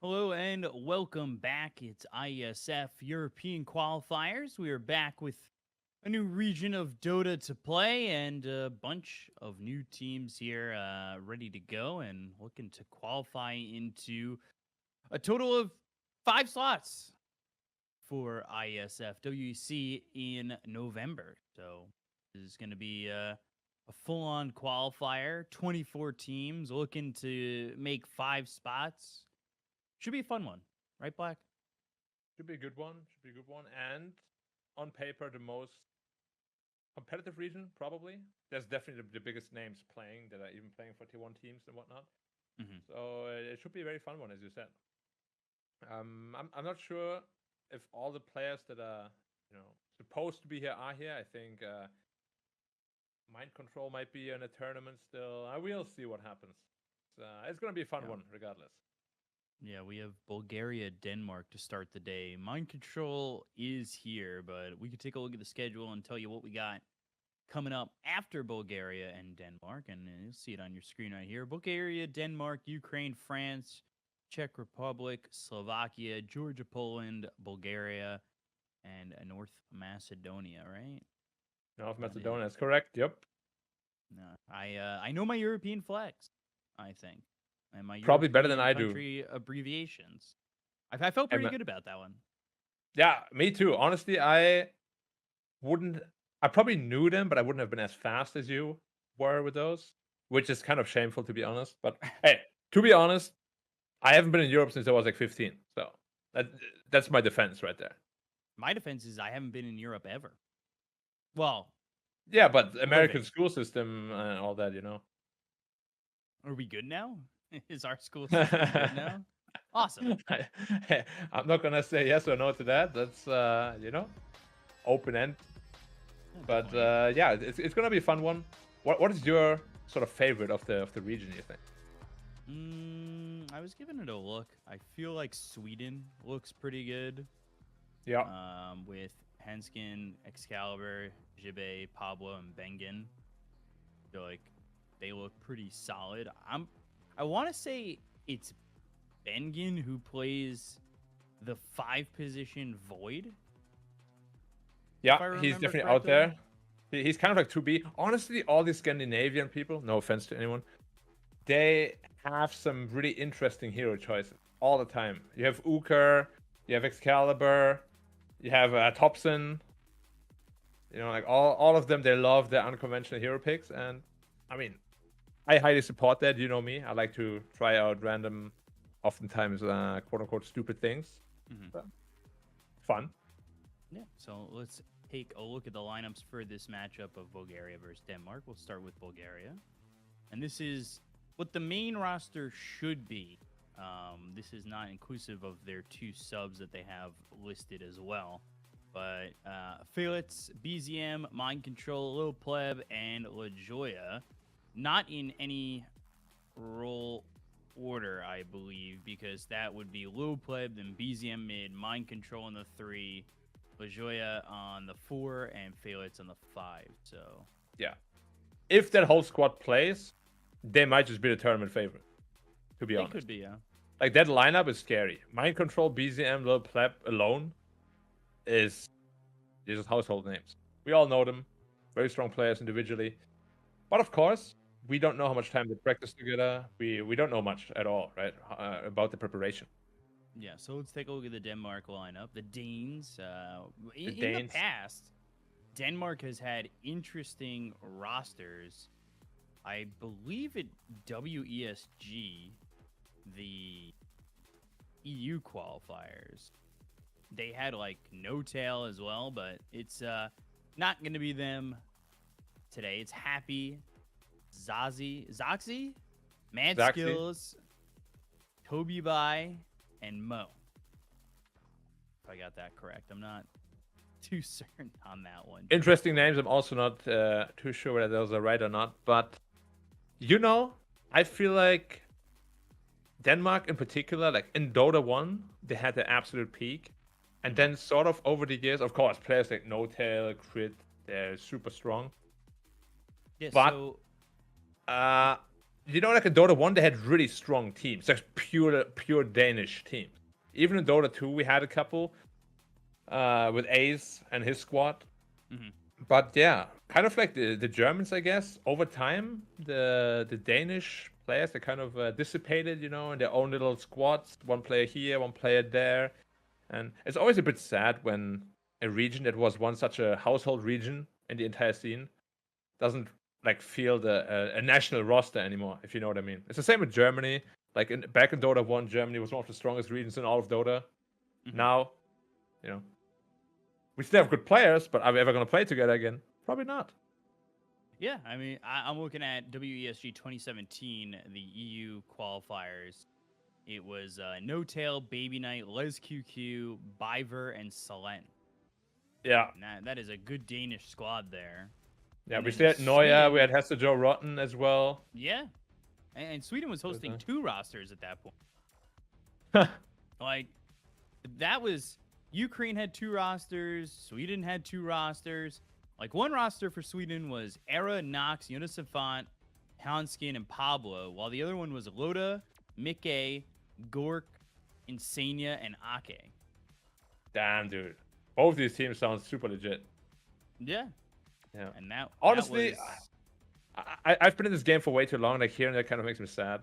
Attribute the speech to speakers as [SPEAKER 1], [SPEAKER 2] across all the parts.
[SPEAKER 1] Hello and welcome back. It's IESF European Qualifiers. We are back with a new region of Dota to play and a bunch of new teams here ready to go and looking to qualify into a total of 5 slots for IESF WEC in November. So this is going to be a full-on qualifier, 24 teams looking to make 5 spots. Should be a fun one, right, Black?
[SPEAKER 2] Should be a good one. Should be a good one. And on paper, the most competitive region, probably. There's definitely the biggest names playing that are even playing for T1 teams and whatnot.
[SPEAKER 1] Mm-hmm.
[SPEAKER 2] So it should be a very fun one, as you said. I'm not sure if all the players that are supposed to be here are here. I think Mind Control might be in a tournament still. I will see what happens. It's gonna be a fun one, regardless.
[SPEAKER 1] Yeah, we have Bulgaria, Denmark to start the day. Mind Control is here, but we could take a look at the schedule and tell you what we got coming up after Bulgaria and Denmark. And you'll see it on your screen right here. Bulgaria, Denmark, Ukraine, France, Czech Republic, Slovakia, Georgia, Poland, Bulgaria, and North Macedonia, right?
[SPEAKER 2] North Macedonia is correct. Yep.
[SPEAKER 1] No, I know my European flags, I think. And my
[SPEAKER 2] Probably better than
[SPEAKER 1] European
[SPEAKER 2] I do.
[SPEAKER 1] country abbreviations. I felt pretty good about that one.
[SPEAKER 2] Yeah, me too. Honestly, I probably knew them, but I wouldn't have been as fast as you were with those, which is kind of shameful, to be honest. But hey, to be honest, I haven't been in Europe since I was like 15. So that's my defense right there.
[SPEAKER 1] My defense is I haven't been in Europe ever. Well,
[SPEAKER 2] yeah, but American school system and all that,
[SPEAKER 1] Are we good now? Is our school system good now? Awesome.
[SPEAKER 2] I'm not gonna say yes or no to that. That's open end. But yeah, it's gonna be a fun one. What is your sort of favorite of the region, you think?
[SPEAKER 1] I was giving it a look. I feel like Sweden looks pretty good.
[SPEAKER 2] Yeah.
[SPEAKER 1] With Henskin, Excalibur, Jibe, Pablo, and Bengen. I feel like they look pretty solid. I want to say it's Bengen who plays the 5-position Void.
[SPEAKER 2] Yeah, he's definitely out there. He's kind of like 2B. Honestly, all these Scandinavian people, no offense to anyone, they have some really interesting hero choices all the time. You have Uker, you have Excalibur, you have Thompson. Like all of them, they love their unconventional hero picks. And I mean, I highly support that. You know me. I like to try out random, oftentimes, quote-unquote, stupid things.
[SPEAKER 1] Mm-hmm.
[SPEAKER 2] Fun.
[SPEAKER 1] Yeah, so let's take a look at the lineups for this matchup of Bulgaria versus Denmark. We'll start with Bulgaria. And this is what the main roster should be. This is not inclusive of their 2 subs that they have listed as well. But Felix, BZM, Mind Control, Lil Pleb, and LaJoya. Not in any role order, I believe, because that would be Lil Pleb, then BZM mid, Mind Control on the 3, LaJoya on the 4, and Felix on the 5. So
[SPEAKER 2] yeah, if that whole squad plays, they might just be the tournament favorite. To be honest,
[SPEAKER 1] could be, yeah.
[SPEAKER 2] Like that lineup is scary. Mind Control, BZM, Lil Pleb alone is just household names. We all know them. Very strong players individually, but of course, we don't know how much time they practice together. We don't know much at all, right, about the preparation.
[SPEAKER 1] Yeah, so let's take a look at the Denmark lineup. The Danes. In the past, Denmark has had interesting rosters. I believe at WESG, the EU qualifiers, they had like No Tail as well, but it's not going to be them today. It's Happy, Zoxy, Mad Skills, Toby Bai, and Mo. If I got that correct. I'm not too certain on that one.
[SPEAKER 2] Interesting names. I'm also not too sure whether those are right or not. But, I feel like Denmark in particular, like in Dota 1, they had the absolute peak. And then sort of over the years, of course, players like No Tail, Crit, they're super strong.
[SPEAKER 1] Yeah,
[SPEAKER 2] but
[SPEAKER 1] so
[SPEAKER 2] you know, like in Dota 1, they had really strong teams, like pure Danish teams. Even in Dota 2, we had a couple with Ace and his squad.
[SPEAKER 1] Mm-hmm.
[SPEAKER 2] But yeah, kind of like the Germans, I guess. Over time, the Danish players, they kind of dissipated, you know, in their own little squads. One player here, one player there. And it's always a bit sad when a region that was once such a household region in the entire scene doesn't like feel a national roster anymore, if you know what I mean. It's the same with Germany. Like back in Dota 1, Germany was one of the strongest regions in all of Dota.
[SPEAKER 1] Mm-hmm.
[SPEAKER 2] Now, you know, we still have good players, but are we ever going to play together again? Probably not.
[SPEAKER 1] Yeah, I mean, I'm looking at WESG 2017, the EU qualifiers. It was No Tail, Baby Knight, Les QQ, Biver, and Selen.
[SPEAKER 2] Yeah.
[SPEAKER 1] And that is a good Danish squad there.
[SPEAKER 2] Yeah,
[SPEAKER 1] And
[SPEAKER 2] we
[SPEAKER 1] then
[SPEAKER 2] still had Neuer,
[SPEAKER 1] Sweden-
[SPEAKER 2] we had Hester Joe Rotten as well.
[SPEAKER 1] Yeah. And Sweden was hosting 2 rosters at that point. Like, that was... Ukraine had 2 rosters. Sweden had 2 rosters. Like, one roster for Sweden was Era, Nox, Jonas Savant, Hounskin, and Pablo, while the other one was Loda, Mikke, Gork, Insania, and Ake.
[SPEAKER 2] Damn, dude. Both these teams sound super legit.
[SPEAKER 1] Yeah.
[SPEAKER 2] Yeah.
[SPEAKER 1] And that
[SPEAKER 2] honestly,
[SPEAKER 1] that was...
[SPEAKER 2] I've been in this game for way too long. Like hearing that kind of makes me sad.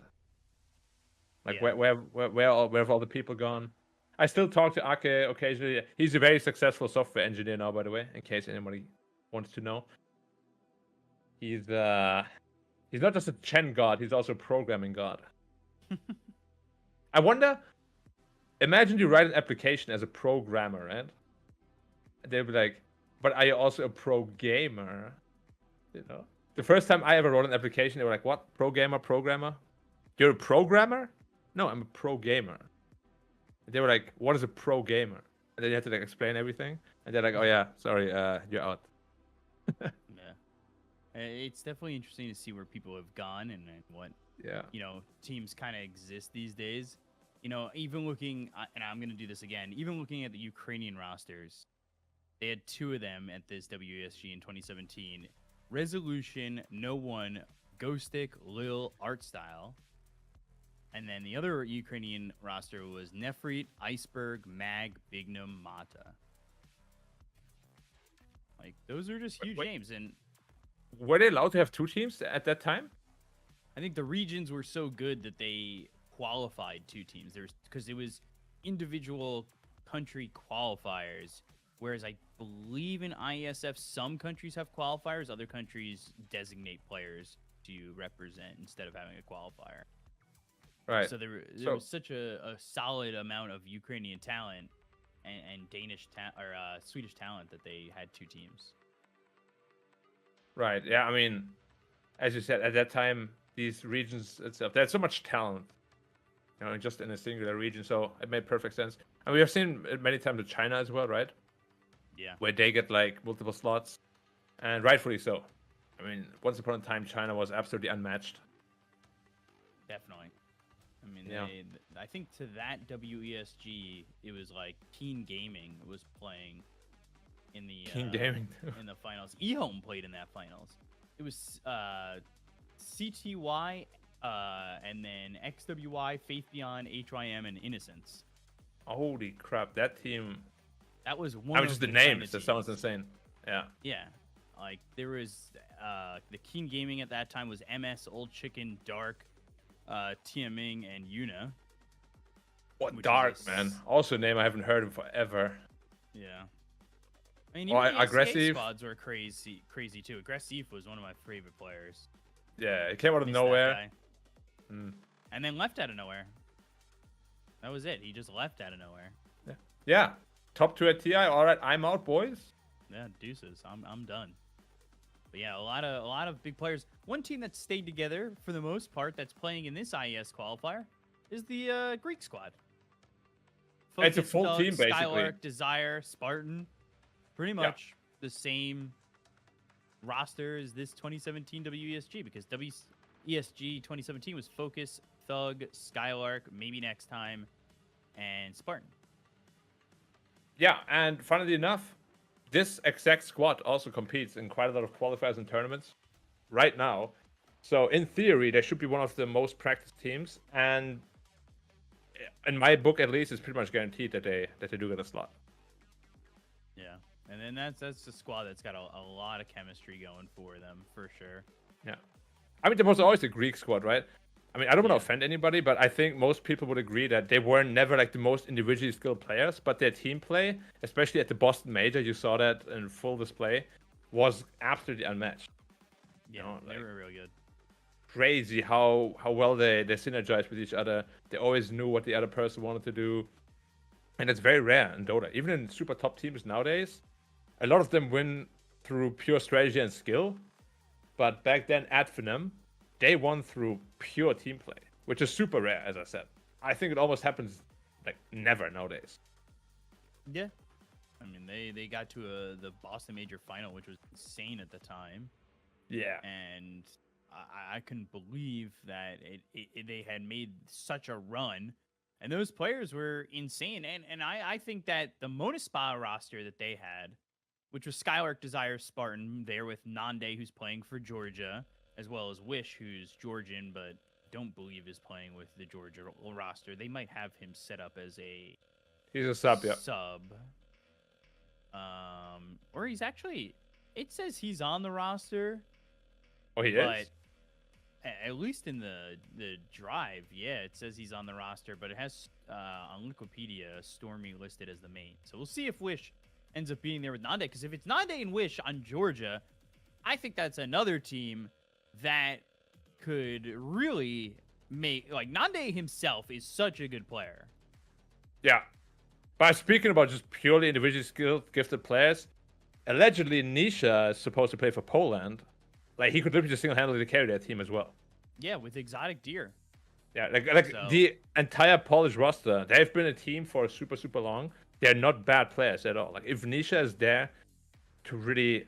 [SPEAKER 2] Like
[SPEAKER 1] Yeah.
[SPEAKER 2] where have all the people gone? I still talk to Ake occasionally. He's a very successful software engineer now, by the way, in case anybody wants to know. He's not just a Chen god, he's also a programming god. I wonder, imagine you write an application as a programmer, right? They'll be like, but are you also a pro gamer? You know? The first time I ever wrote an application, they were like, what? Pro gamer, programmer? You're a programmer? No, I'm a pro gamer. And they were like, what is a pro gamer? And then you had to like explain everything. And they're like, oh yeah, sorry, you're out.
[SPEAKER 1] Yeah. It's definitely interesting to see where people have gone and what, you know, teams kind of exist these days. You know, even looking, and I'm going to do this again, even looking at the Ukrainian rosters, they had 2 of them at this WESG in 2017. Resolution, No One, Ghostic, Lil, Art Style. And then the other Ukrainian roster was Nefrit, Iceberg, Mag, Bignum, Mata. Like, those are just huge names. And
[SPEAKER 2] were they allowed to have 2 teams at that time?
[SPEAKER 1] I think the regions were so good that they qualified 2 teams. Because it was individual country qualifiers. Whereas I believe in IESF, some countries have qualifiers. Other countries designate players to represent instead of having a qualifier.
[SPEAKER 2] Right.
[SPEAKER 1] So there was such a solid amount of Ukrainian talent and Danish or Swedish talent that they had 2 teams.
[SPEAKER 2] Right. Yeah. I mean, as you said, at that time, these regions itself, they had so much talent, you know, just in a singular region. So it made perfect sense. And we have seen it many times with China as well, right?
[SPEAKER 1] Yeah.
[SPEAKER 2] Where they get like multiple slots, and rightfully so. I mean, once upon a time, China was absolutely unmatched.
[SPEAKER 1] Definitely. I mean,
[SPEAKER 2] Yeah.
[SPEAKER 1] I think to that WESG, it was like Keen Gaming was playing in the
[SPEAKER 2] Keen Gaming
[SPEAKER 1] in the finals. eHome played in that finals. It was CTY, and then XWY, Faith Beyond, HYM, and Innocence.
[SPEAKER 2] Holy crap, that team.
[SPEAKER 1] That was one.
[SPEAKER 2] I mean, just the names. That sounds insane. Yeah.
[SPEAKER 1] Yeah. Like, there was the Keen Gaming at that time was MS, Old Chicken, Dark, Tiaming, and Yuna.
[SPEAKER 2] What Dark, man? Also a name I haven't heard of forever.
[SPEAKER 1] Yeah. I mean, even the
[SPEAKER 2] Aggressive
[SPEAKER 1] squads were crazy too. Aggressive was one of my favorite players.
[SPEAKER 2] Yeah, it came out of nowhere.
[SPEAKER 1] And then left out of nowhere. That was it. He just left out of nowhere.
[SPEAKER 2] Yeah. Top 2 at TI. All right, I'm out, boys.
[SPEAKER 1] Yeah, deuces. I'm done. But yeah, a lot of big players. One team that stayed together for the most part that's playing in this IES qualifier is the Greek squad.
[SPEAKER 2] It's a full team, basically.
[SPEAKER 1] Skylark, Desire, Spartan. Pretty much the same roster as this 2017 WESG, because WESG 2017 was Focus, Thug, Skylark, Maybe Next Time, and Spartan.
[SPEAKER 2] Yeah, and funnily enough, this exact squad also competes in quite a lot of qualifiers and tournaments right now. So in theory, they should be one of the most practiced teams, and in my book at least, it's pretty much guaranteed that they do get a slot.
[SPEAKER 1] Yeah, and then that's a squad that's got a lot of chemistry going for them for sure.
[SPEAKER 2] Yeah, I mean there was always a Greek squad, right? I mean I don't want to
[SPEAKER 1] Yeah.
[SPEAKER 2] offend anybody, but I think most people would agree that they were never like the most individually skilled players, but their team play, especially at the Boston Major, you saw that in full display, was absolutely unmatched.
[SPEAKER 1] Yeah,
[SPEAKER 2] know,
[SPEAKER 1] they
[SPEAKER 2] like-
[SPEAKER 1] were real good.
[SPEAKER 2] Crazy how well they synergized with each other. They always knew what the other person wanted to do, and it's very rare in Dota. Even in super top teams nowadays, a lot of them win through pure strategy and skill. But back then at Finam, they won through pure team play, which is super rare, as I said. I think it almost happens like never nowadays.
[SPEAKER 1] Yeah, I mean they got to the Boston Major final, which was insane at the time,
[SPEAKER 2] Yeah.
[SPEAKER 1] and I couldn't believe that they had made such a run, and those players were insane. And I think that the Monospa roster that they had, which was Skylark, Desire, Spartan, there with Nande, who's playing for Georgia, as well as Wish, who's Georgian, but don't believe is playing with the Georgia roster. They might have him set up as a
[SPEAKER 2] He's a sub, yeah.
[SPEAKER 1] sub. Or he's actually, it says he's on the roster,
[SPEAKER 2] Oh, he
[SPEAKER 1] but
[SPEAKER 2] is?
[SPEAKER 1] at least in the drive, yeah, it says he's on the roster, but it has on Wikipedia Stormy listed as the main. So we'll see if Wish ends up being there with Nande, because if it's Nande and Wish on Georgia, I think that's another team that could really make, like, Nande himself is such a good player.
[SPEAKER 2] Yeah. But speaking about just purely individually skilled, gifted players, allegedly Nisha is supposed to play for Poland. Like, he could literally just single-handedly carry that team as well.
[SPEAKER 1] Yeah, with Exotic Deer.
[SPEAKER 2] Yeah, like
[SPEAKER 1] So-
[SPEAKER 2] the entire Polish roster, they've been a team for super, super long. They're not bad players at all. Like, if Nisha is there to really,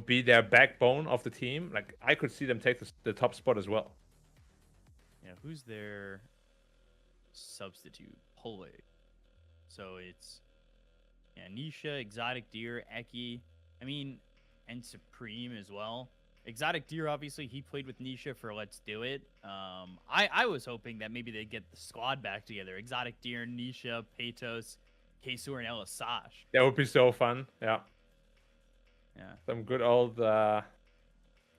[SPEAKER 2] be their backbone of the team, like, I could see them take the top spot as well.
[SPEAKER 1] Yeah, who's their substitute? Pole. So it's Nisha, Exotic Deer, Eki. I mean, and Supreme as well. Exotic Deer, obviously, he played with Nisha for Let's Do It. I was hoping that maybe they'd get the squad back together. Exotic Deer, Nisha, Peytos, Kesur, and Elasash.
[SPEAKER 2] That would be so fun. Yeah.
[SPEAKER 1] Yeah.
[SPEAKER 2] Some good old, I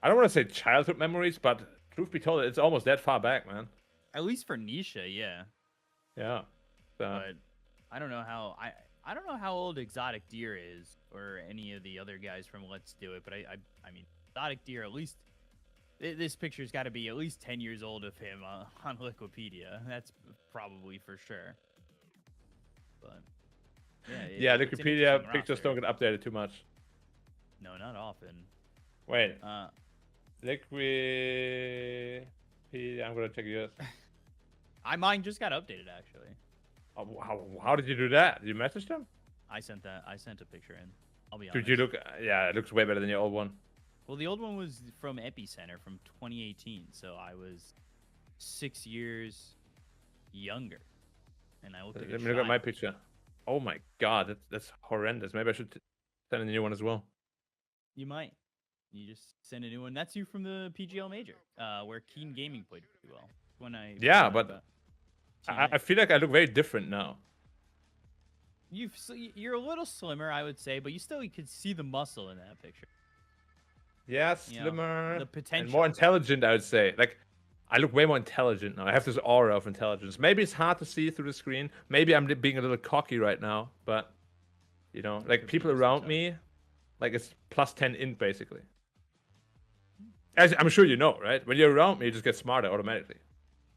[SPEAKER 2] don't want to say childhood memories, but truth be told, it's almost that far back, man.
[SPEAKER 1] At least for Nisha, yeah.
[SPEAKER 2] Yeah. So,
[SPEAKER 1] But I don't know how I don't know how old Exotic Deer is, or any of the other guys from Let's Do It. But I mean, Exotic Deer, at least this picture's got to be at least 10 years old of him on Wikipedia. That's probably for sure. But
[SPEAKER 2] yeah,
[SPEAKER 1] it's an
[SPEAKER 2] Wikipedia
[SPEAKER 1] interesting
[SPEAKER 2] pictures
[SPEAKER 1] roster.
[SPEAKER 2] don't get updated too much.
[SPEAKER 1] No, not often.
[SPEAKER 2] Wait,
[SPEAKER 1] Uh,
[SPEAKER 2] Wikipedia, I'm gonna check yours.
[SPEAKER 1] mine just got updated actually.
[SPEAKER 2] How did you do that? Did you message them?
[SPEAKER 1] I sent a picture in. I'll be honest.
[SPEAKER 2] Did you look? Yeah, it looks way better than your old one.
[SPEAKER 1] Well, the old one was from Epicenter from 2018, so I was 6 years younger, and I looked like a
[SPEAKER 2] Let me look at my
[SPEAKER 1] child.
[SPEAKER 2] picture. Oh my god, that's horrendous. Maybe I should send a new one as well.
[SPEAKER 1] You might. You just send a new one. That's you from the PGL Major, where Keen Gaming played pretty well. When I
[SPEAKER 2] Yeah,
[SPEAKER 1] when
[SPEAKER 2] but
[SPEAKER 1] got
[SPEAKER 2] I
[SPEAKER 1] teammate.
[SPEAKER 2] feel like I look very different now.
[SPEAKER 1] You're a little slimmer, I would say, but you could see the muscle in that picture.
[SPEAKER 2] Yeah,
[SPEAKER 1] You know,
[SPEAKER 2] slimmer
[SPEAKER 1] the
[SPEAKER 2] and
[SPEAKER 1] potential.
[SPEAKER 2] more intelligent, I would say. Like, I look way more intelligent now. I have this aura of intelligence. Maybe it's hard to see through the screen. Maybe I'm being a little cocky right now, but like
[SPEAKER 1] Could be
[SPEAKER 2] people
[SPEAKER 1] just
[SPEAKER 2] around
[SPEAKER 1] inside.
[SPEAKER 2] me, like it's plus 10 int basically. As I'm sure you know, right? When you're around me, you just get smarter automatically.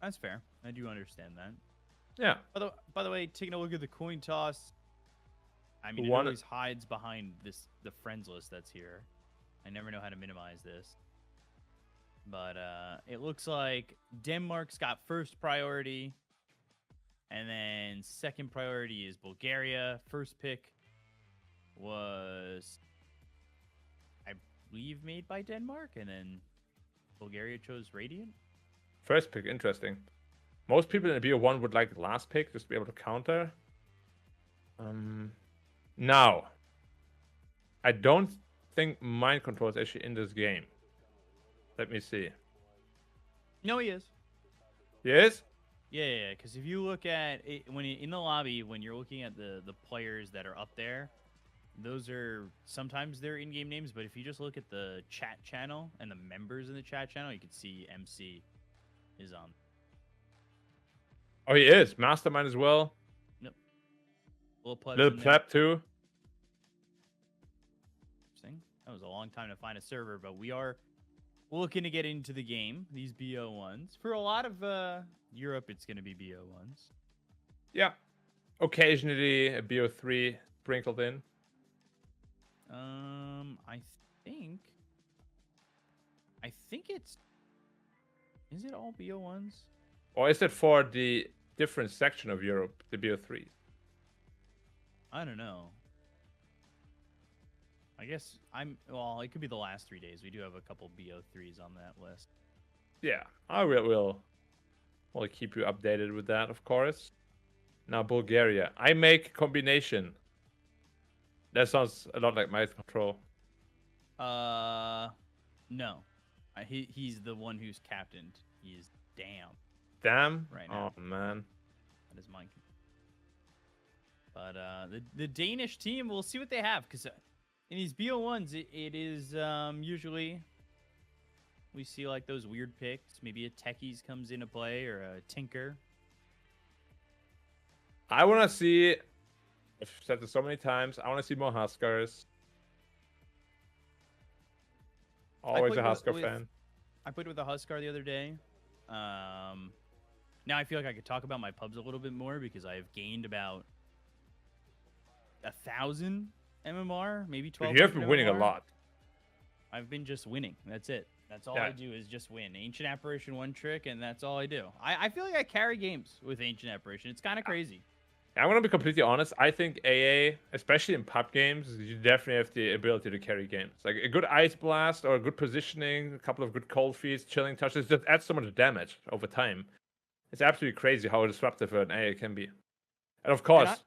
[SPEAKER 1] That's fair. I do understand that.
[SPEAKER 2] Yeah.
[SPEAKER 1] By the way, taking a look at the coin toss, I mean,
[SPEAKER 2] Who
[SPEAKER 1] it
[SPEAKER 2] won it?
[SPEAKER 1] always hides behind the friends list that's here. I never know how to minimize this. But it looks like Denmark's got first priority, and then second priority is Bulgaria. First pick was, I believe, made by Denmark, and then Bulgaria chose Radiant.
[SPEAKER 2] First pick, interesting. Most people in the BO1 would like the last pick just to be able to counter. Now, I don't think mind control is actually in this game. Let me see.
[SPEAKER 1] No, he is.
[SPEAKER 2] Yes.
[SPEAKER 1] Yeah. Because if you look at it, in the lobby, when you're looking at the players that are up there, those are sometimes their in-game names. But if you just look at the chat channel and the members in the chat channel, you can see MC is on.
[SPEAKER 2] Oh, he is Mastermind as well.
[SPEAKER 1] Yep. Little plebs
[SPEAKER 2] Little
[SPEAKER 1] in there.
[SPEAKER 2] pleb too.
[SPEAKER 1] Interesting. That was a long time to find a server, but we are looking to get into the game. These BO1s. For a lot of Europe, it's going to be BO1s.
[SPEAKER 2] Yeah. Occasionally a BO3 sprinkled in.
[SPEAKER 1] I think it's. Is it all BO1s?
[SPEAKER 2] Or is it for the different section of Europe, the BO3?
[SPEAKER 1] I don't know. I guess well, it could be the last 3 days. We do have a couple BO3s on that list.
[SPEAKER 2] Yeah, I will keep you updated with that, of course. Now, Bulgaria. I make combination. That sounds a lot like my control.
[SPEAKER 1] No. He's the one who's captained. He is damn.
[SPEAKER 2] Damn?
[SPEAKER 1] Right now.
[SPEAKER 2] Oh, man.
[SPEAKER 1] That is mine. But the Danish team, we'll see what they have. Because in these BO1s, it is usually... We see like those weird picks. Maybe a Techies comes into play or a Tinker.
[SPEAKER 2] I want to see... I've said this so many times. I want to see more Huskars. Always a Huskar fan.
[SPEAKER 1] I played with a Huskar the other day. Now I feel like I could talk about my pubs a little bit more because I have gained about 1,000 MMR, maybe 12.
[SPEAKER 2] You have been winning a lot.
[SPEAKER 1] I've been just winning. That's it. That's all
[SPEAKER 2] Yeah.
[SPEAKER 1] I do is just win. Ancient Apparition one trick, and that's all I do. I feel like I carry games with Ancient Apparition. It's kind of crazy.
[SPEAKER 2] I want to be completely honest. I think AA, especially in pub games, you definitely have the ability to carry games. Like a good Ice Blast or a good positioning, a couple of good cold feeds, chilling touches, just adds so much damage over time. It's absolutely crazy how disruptive an AA can be. And of course,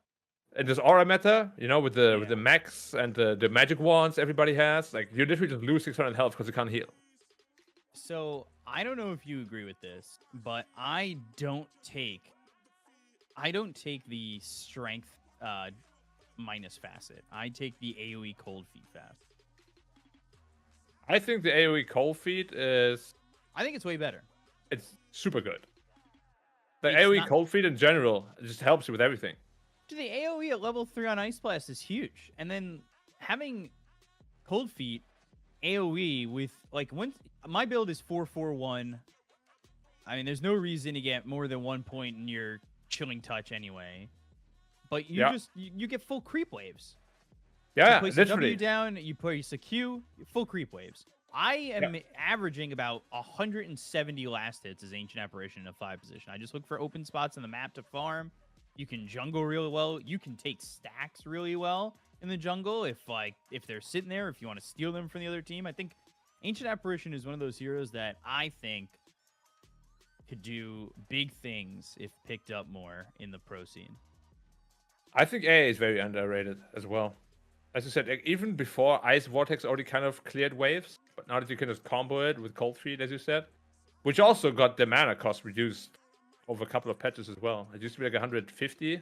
[SPEAKER 2] in this aura meta, you know, with the max and the magic wands everybody has, like you literally just lose 600 health because you can't heal.
[SPEAKER 1] So I don't know if you agree with this, but I don't take the strength minus facet. I take the AoE cold feet fast.
[SPEAKER 2] I think the AoE cold feet is...
[SPEAKER 1] I think it's way better.
[SPEAKER 2] It's super good. The AoE cold feet in general, it just helps you with everything.
[SPEAKER 1] The AoE at level 3 on Ice Blast is huge. And then having cold feet AoE with like my build is 441. I mean, there's no reason to get more than 1 point in your chilling touch anyway. But you get full creep waves.
[SPEAKER 2] Yeah,
[SPEAKER 1] you place
[SPEAKER 2] literally.
[SPEAKER 1] a W down, you place a Q, full creep waves. I am averaging about 170 last hits as Ancient Apparition in a 5 position. I just look for open spots in the map to farm. You can jungle really well. You can take stacks really well in the jungle if they're sitting there, if you want to steal them from the other team. I think Ancient Apparition is one of those heroes that I think could do big things if picked up more in the pro scene.
[SPEAKER 2] I think AA is very underrated as well. As you said, like, even before Ice Vortex already kind of cleared waves, but now that you can just combo it with Cold Feet, as you said, which also got the mana cost reduced over a couple of patches as well. It used to be like 150,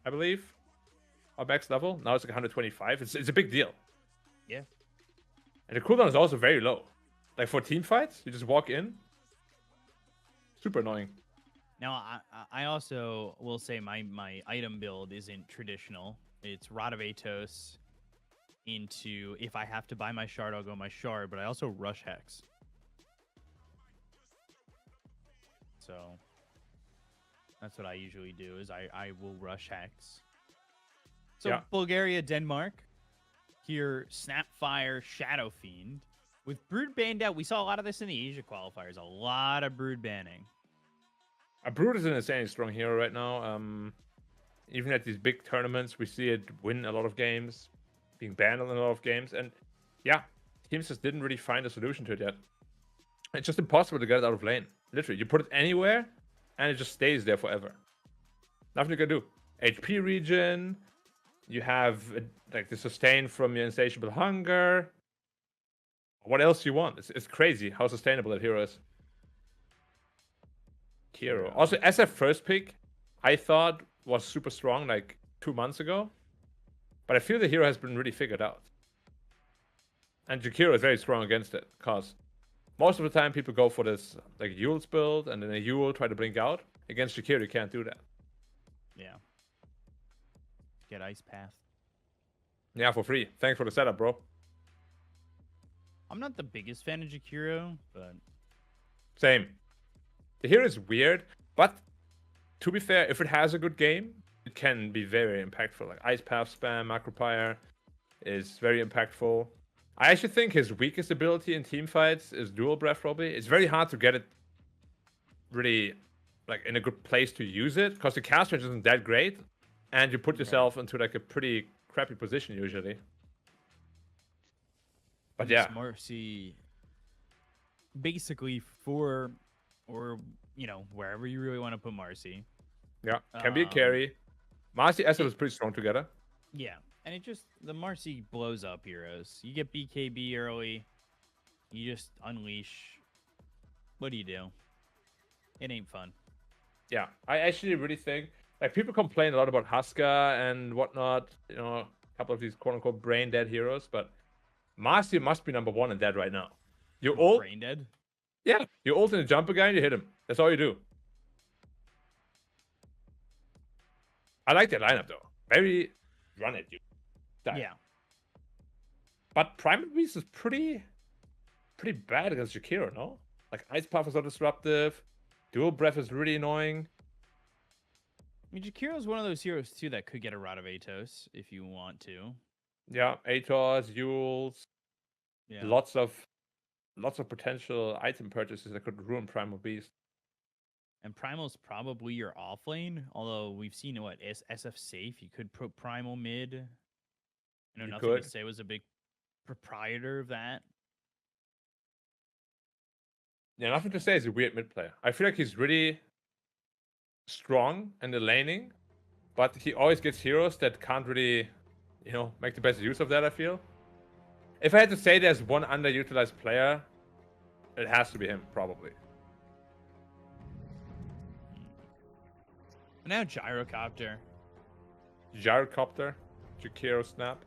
[SPEAKER 2] I believe, our max level. Now it's like 125. It's a big deal.
[SPEAKER 1] Yeah.
[SPEAKER 2] And the cooldown is also very low. Like for team fights, you just walk in. Super annoying.
[SPEAKER 1] Now, I also will say my item build isn't traditional. It's Rod of Atos into, if I have to buy my shard, I'll go my shard, but I also rush Hex. So that's what I usually do, is I will rush Hex. So Bulgaria, Denmark. Here, Snapfire, Shadow Fiend. With Brood banned out, we saw a lot of this in the Asia qualifiers. A lot of Brood banning.
[SPEAKER 2] Brood is an insane strong hero right now. Even at these big tournaments, we see it win a lot of games, being banned in a lot of games. And yeah, teams just didn't really find a solution to it yet. It's just impossible to get it out of lane. Literally, you put it anywhere, and it just stays there forever. Nothing you can do. HP regen, you have like the sustain from your insatiable hunger. What else you want? It's crazy how sustainable that hero is. Jakiro. Also, SF first pick, I thought was super strong like 2 months ago. But I feel the hero has been really figured out. And Jakiro is very strong against it, because most of the time people go for this like Yule's build, and then a Yule try to blink out. Against Jakiro, you can't do that.
[SPEAKER 1] Yeah. Get Ice Path.
[SPEAKER 2] Yeah, for free. Thanks for the setup, bro.
[SPEAKER 1] I'm not the biggest fan of Jakiro, but...
[SPEAKER 2] Same. The hero is weird, but to be fair, if it has a good game, it can be very impactful. Like Ice Path spam, Macropire is very impactful. I actually think his weakest ability in team fights is Dual Breath, probably. It's very hard to get it really like in a good place to use it, because the cast range isn't that great, and you put yourself into like a pretty crappy position usually. But yeah,
[SPEAKER 1] Marcy, basically for, or you know, wherever you really want to put Marcy.
[SPEAKER 2] Yeah, can be a carry. Marcy SF is pretty strong together.
[SPEAKER 1] Yeah, and it just, the Marcy blows up heroes. You get BKB early, you just unleash. What do you do? It ain't fun.
[SPEAKER 2] Yeah, I actually really think, like, people complain a lot about Huska and whatnot, you know, a couple of these quote-unquote brain-dead heroes, but Marcy must be number 1 in dead right now. You ult...
[SPEAKER 1] Brain dead?
[SPEAKER 2] Yeah, you ult in a jumper guy and you hit him. That's all you do. I like that lineup, though. Very run it, you. Die.
[SPEAKER 1] Yeah.
[SPEAKER 2] But Primal Beast is pretty bad against Jakiro, no? Like, Ice Puff is so disruptive. Dual Breath is really annoying.
[SPEAKER 1] I mean, Jakiro is one of those heroes, too, that could get a Rod of Atos if you want to.
[SPEAKER 2] Yeah, Atos, Yules.
[SPEAKER 1] Yeah.
[SPEAKER 2] Lots of potential item purchases that could ruin Primal Beast.
[SPEAKER 1] And Primal's probably your off lane, although we've seen what SF safe. You could put Primal mid. I know Nothing to Say was a big proprietor of that.
[SPEAKER 2] Yeah, Nothing to Say is a weird mid player. I feel like he's really strong in the laning, but he always gets heroes that can't really, you know, make the best use of that, I feel. If I had to say there's one underutilized player, it has to be him, probably.
[SPEAKER 1] Now Gyrocopter.
[SPEAKER 2] Gyrocopter? Jakiro Snap?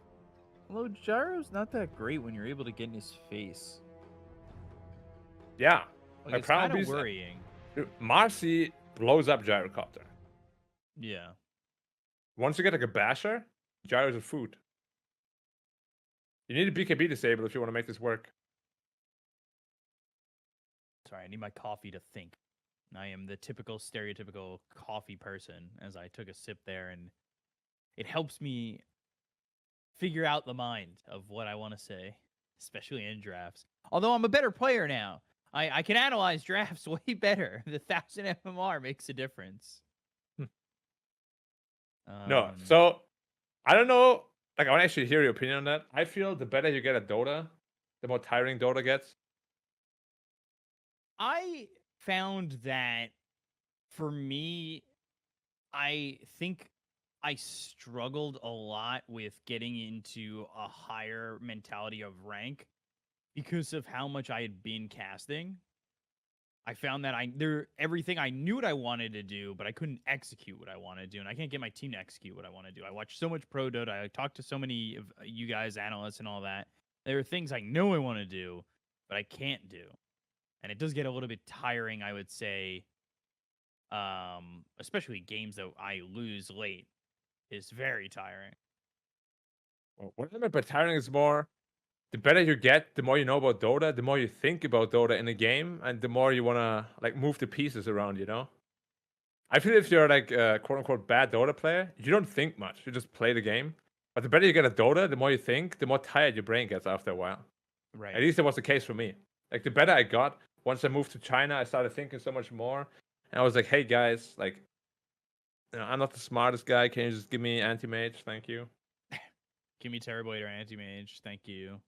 [SPEAKER 1] Although Gyro's not that great when you're able to get in his face.
[SPEAKER 2] Yeah.
[SPEAKER 1] Like, it's kind of worrying.
[SPEAKER 2] Marcy blows up Gyrocopter.
[SPEAKER 1] Yeah.
[SPEAKER 2] Once you get like a basher, Gyro's a food. You need a BKB disable if you want to make this work.
[SPEAKER 1] Sorry, I need my coffee to think. I am the typical, stereotypical coffee person, as I took a sip there, and it helps me figure out the mind of what I want to say, especially in drafts. Although I'm a better player now. I can analyze drafts way better. The 1000 MMR makes a difference.
[SPEAKER 2] No, so I don't know. Like, I want to actually hear your opinion on that. I feel the better you get at Dota, the more tiring Dota gets.
[SPEAKER 1] I found that for me, I think I struggled a lot with getting into a higher mentality of rank because of how much I had been casting. I found that everything I knew what I wanted to do, but I couldn't execute what I wanted to do, and I can't get my team to execute what I want to do. I watched so much pro Dota. I talked to so many of you guys, analysts, and all that. There are things I know I want to do, but I can't do, and it does get a little bit tiring, I would say. Especially games that I lose late is very tiring.
[SPEAKER 2] Well, what I meant by tiring is more, the better you get, the more you know about Dota, the more you think about Dota in a game, and the more you want to like move the pieces around, you know? I feel if you're like a quote-unquote bad Dota player, you don't think much. You just play the game. But the better you get at Dota, the more you think, the more tired your brain gets after a while.
[SPEAKER 1] Right.
[SPEAKER 2] At least that was the case for me. Like, the better I got, once I moved to China, I started thinking so much more. And I was like, hey guys, like, you know, I'm not the smartest guy. Can you just give me anti-mage? Thank you.
[SPEAKER 1] Give me Terrorblade or anti-mage. Thank you.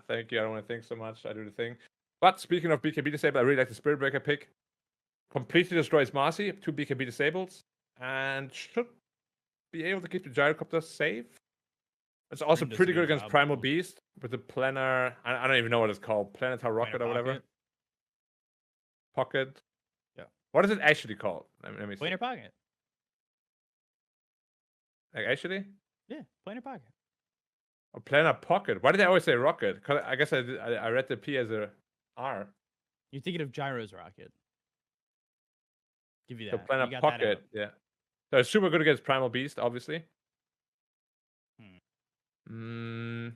[SPEAKER 2] Thank you. I don't want to think so much. I do the thing. But speaking of BKB disable, I really like the Spirit Breaker pick. Completely destroys Marcy, 2 BKB disables, and should be able to keep the Gyrocopter safe. It's also pretty good against Primal Beast with the Planar. I don't even know what it's called. Planetar Rocket or whatever.
[SPEAKER 1] Pocket.
[SPEAKER 2] Pocket.
[SPEAKER 1] Yeah.
[SPEAKER 2] What is it actually called? Let me see.
[SPEAKER 1] Planar pocket.
[SPEAKER 2] Like actually?
[SPEAKER 1] Yeah, planar pocket.
[SPEAKER 2] Or planar pocket. Why did I always say rocket? 'Cause I guess I read the P as a R.
[SPEAKER 1] You're thinking of Gyro's rocket. Give you
[SPEAKER 2] So
[SPEAKER 1] that. You
[SPEAKER 2] planar
[SPEAKER 1] got that out.
[SPEAKER 2] pocket, yeah. So it's super good against Primal Beast, obviously.
[SPEAKER 1] Trying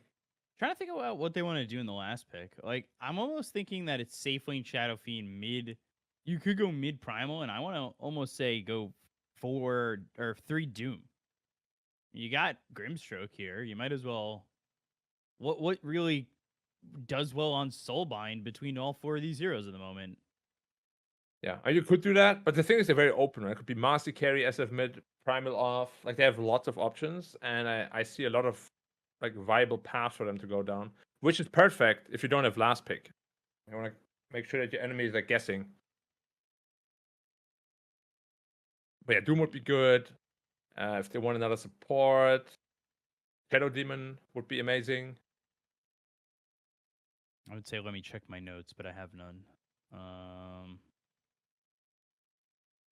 [SPEAKER 1] to think about what they want to do in the last pick. Like, I'm almost thinking that it's Safe Lane Shadow Fiend mid. You could go mid Primal, and I want to almost say go 4 or 3 Doom. You got Grimstroke here. You might as well. What really does well on Soulbind between all 4 of these heroes at the moment?
[SPEAKER 2] Yeah, you could do that, but the thing is they're very open. Right? It could be Master Carry, SF mid, Primal off. Like they have lots of options, and I see a lot of like viable paths for them to go down, which is perfect if you don't have last pick. You want to make sure that your enemy is like guessing. But yeah, Doom would be good. If they want another support, Shadow Demon would be amazing.
[SPEAKER 1] I would say let me check my notes, but I have none.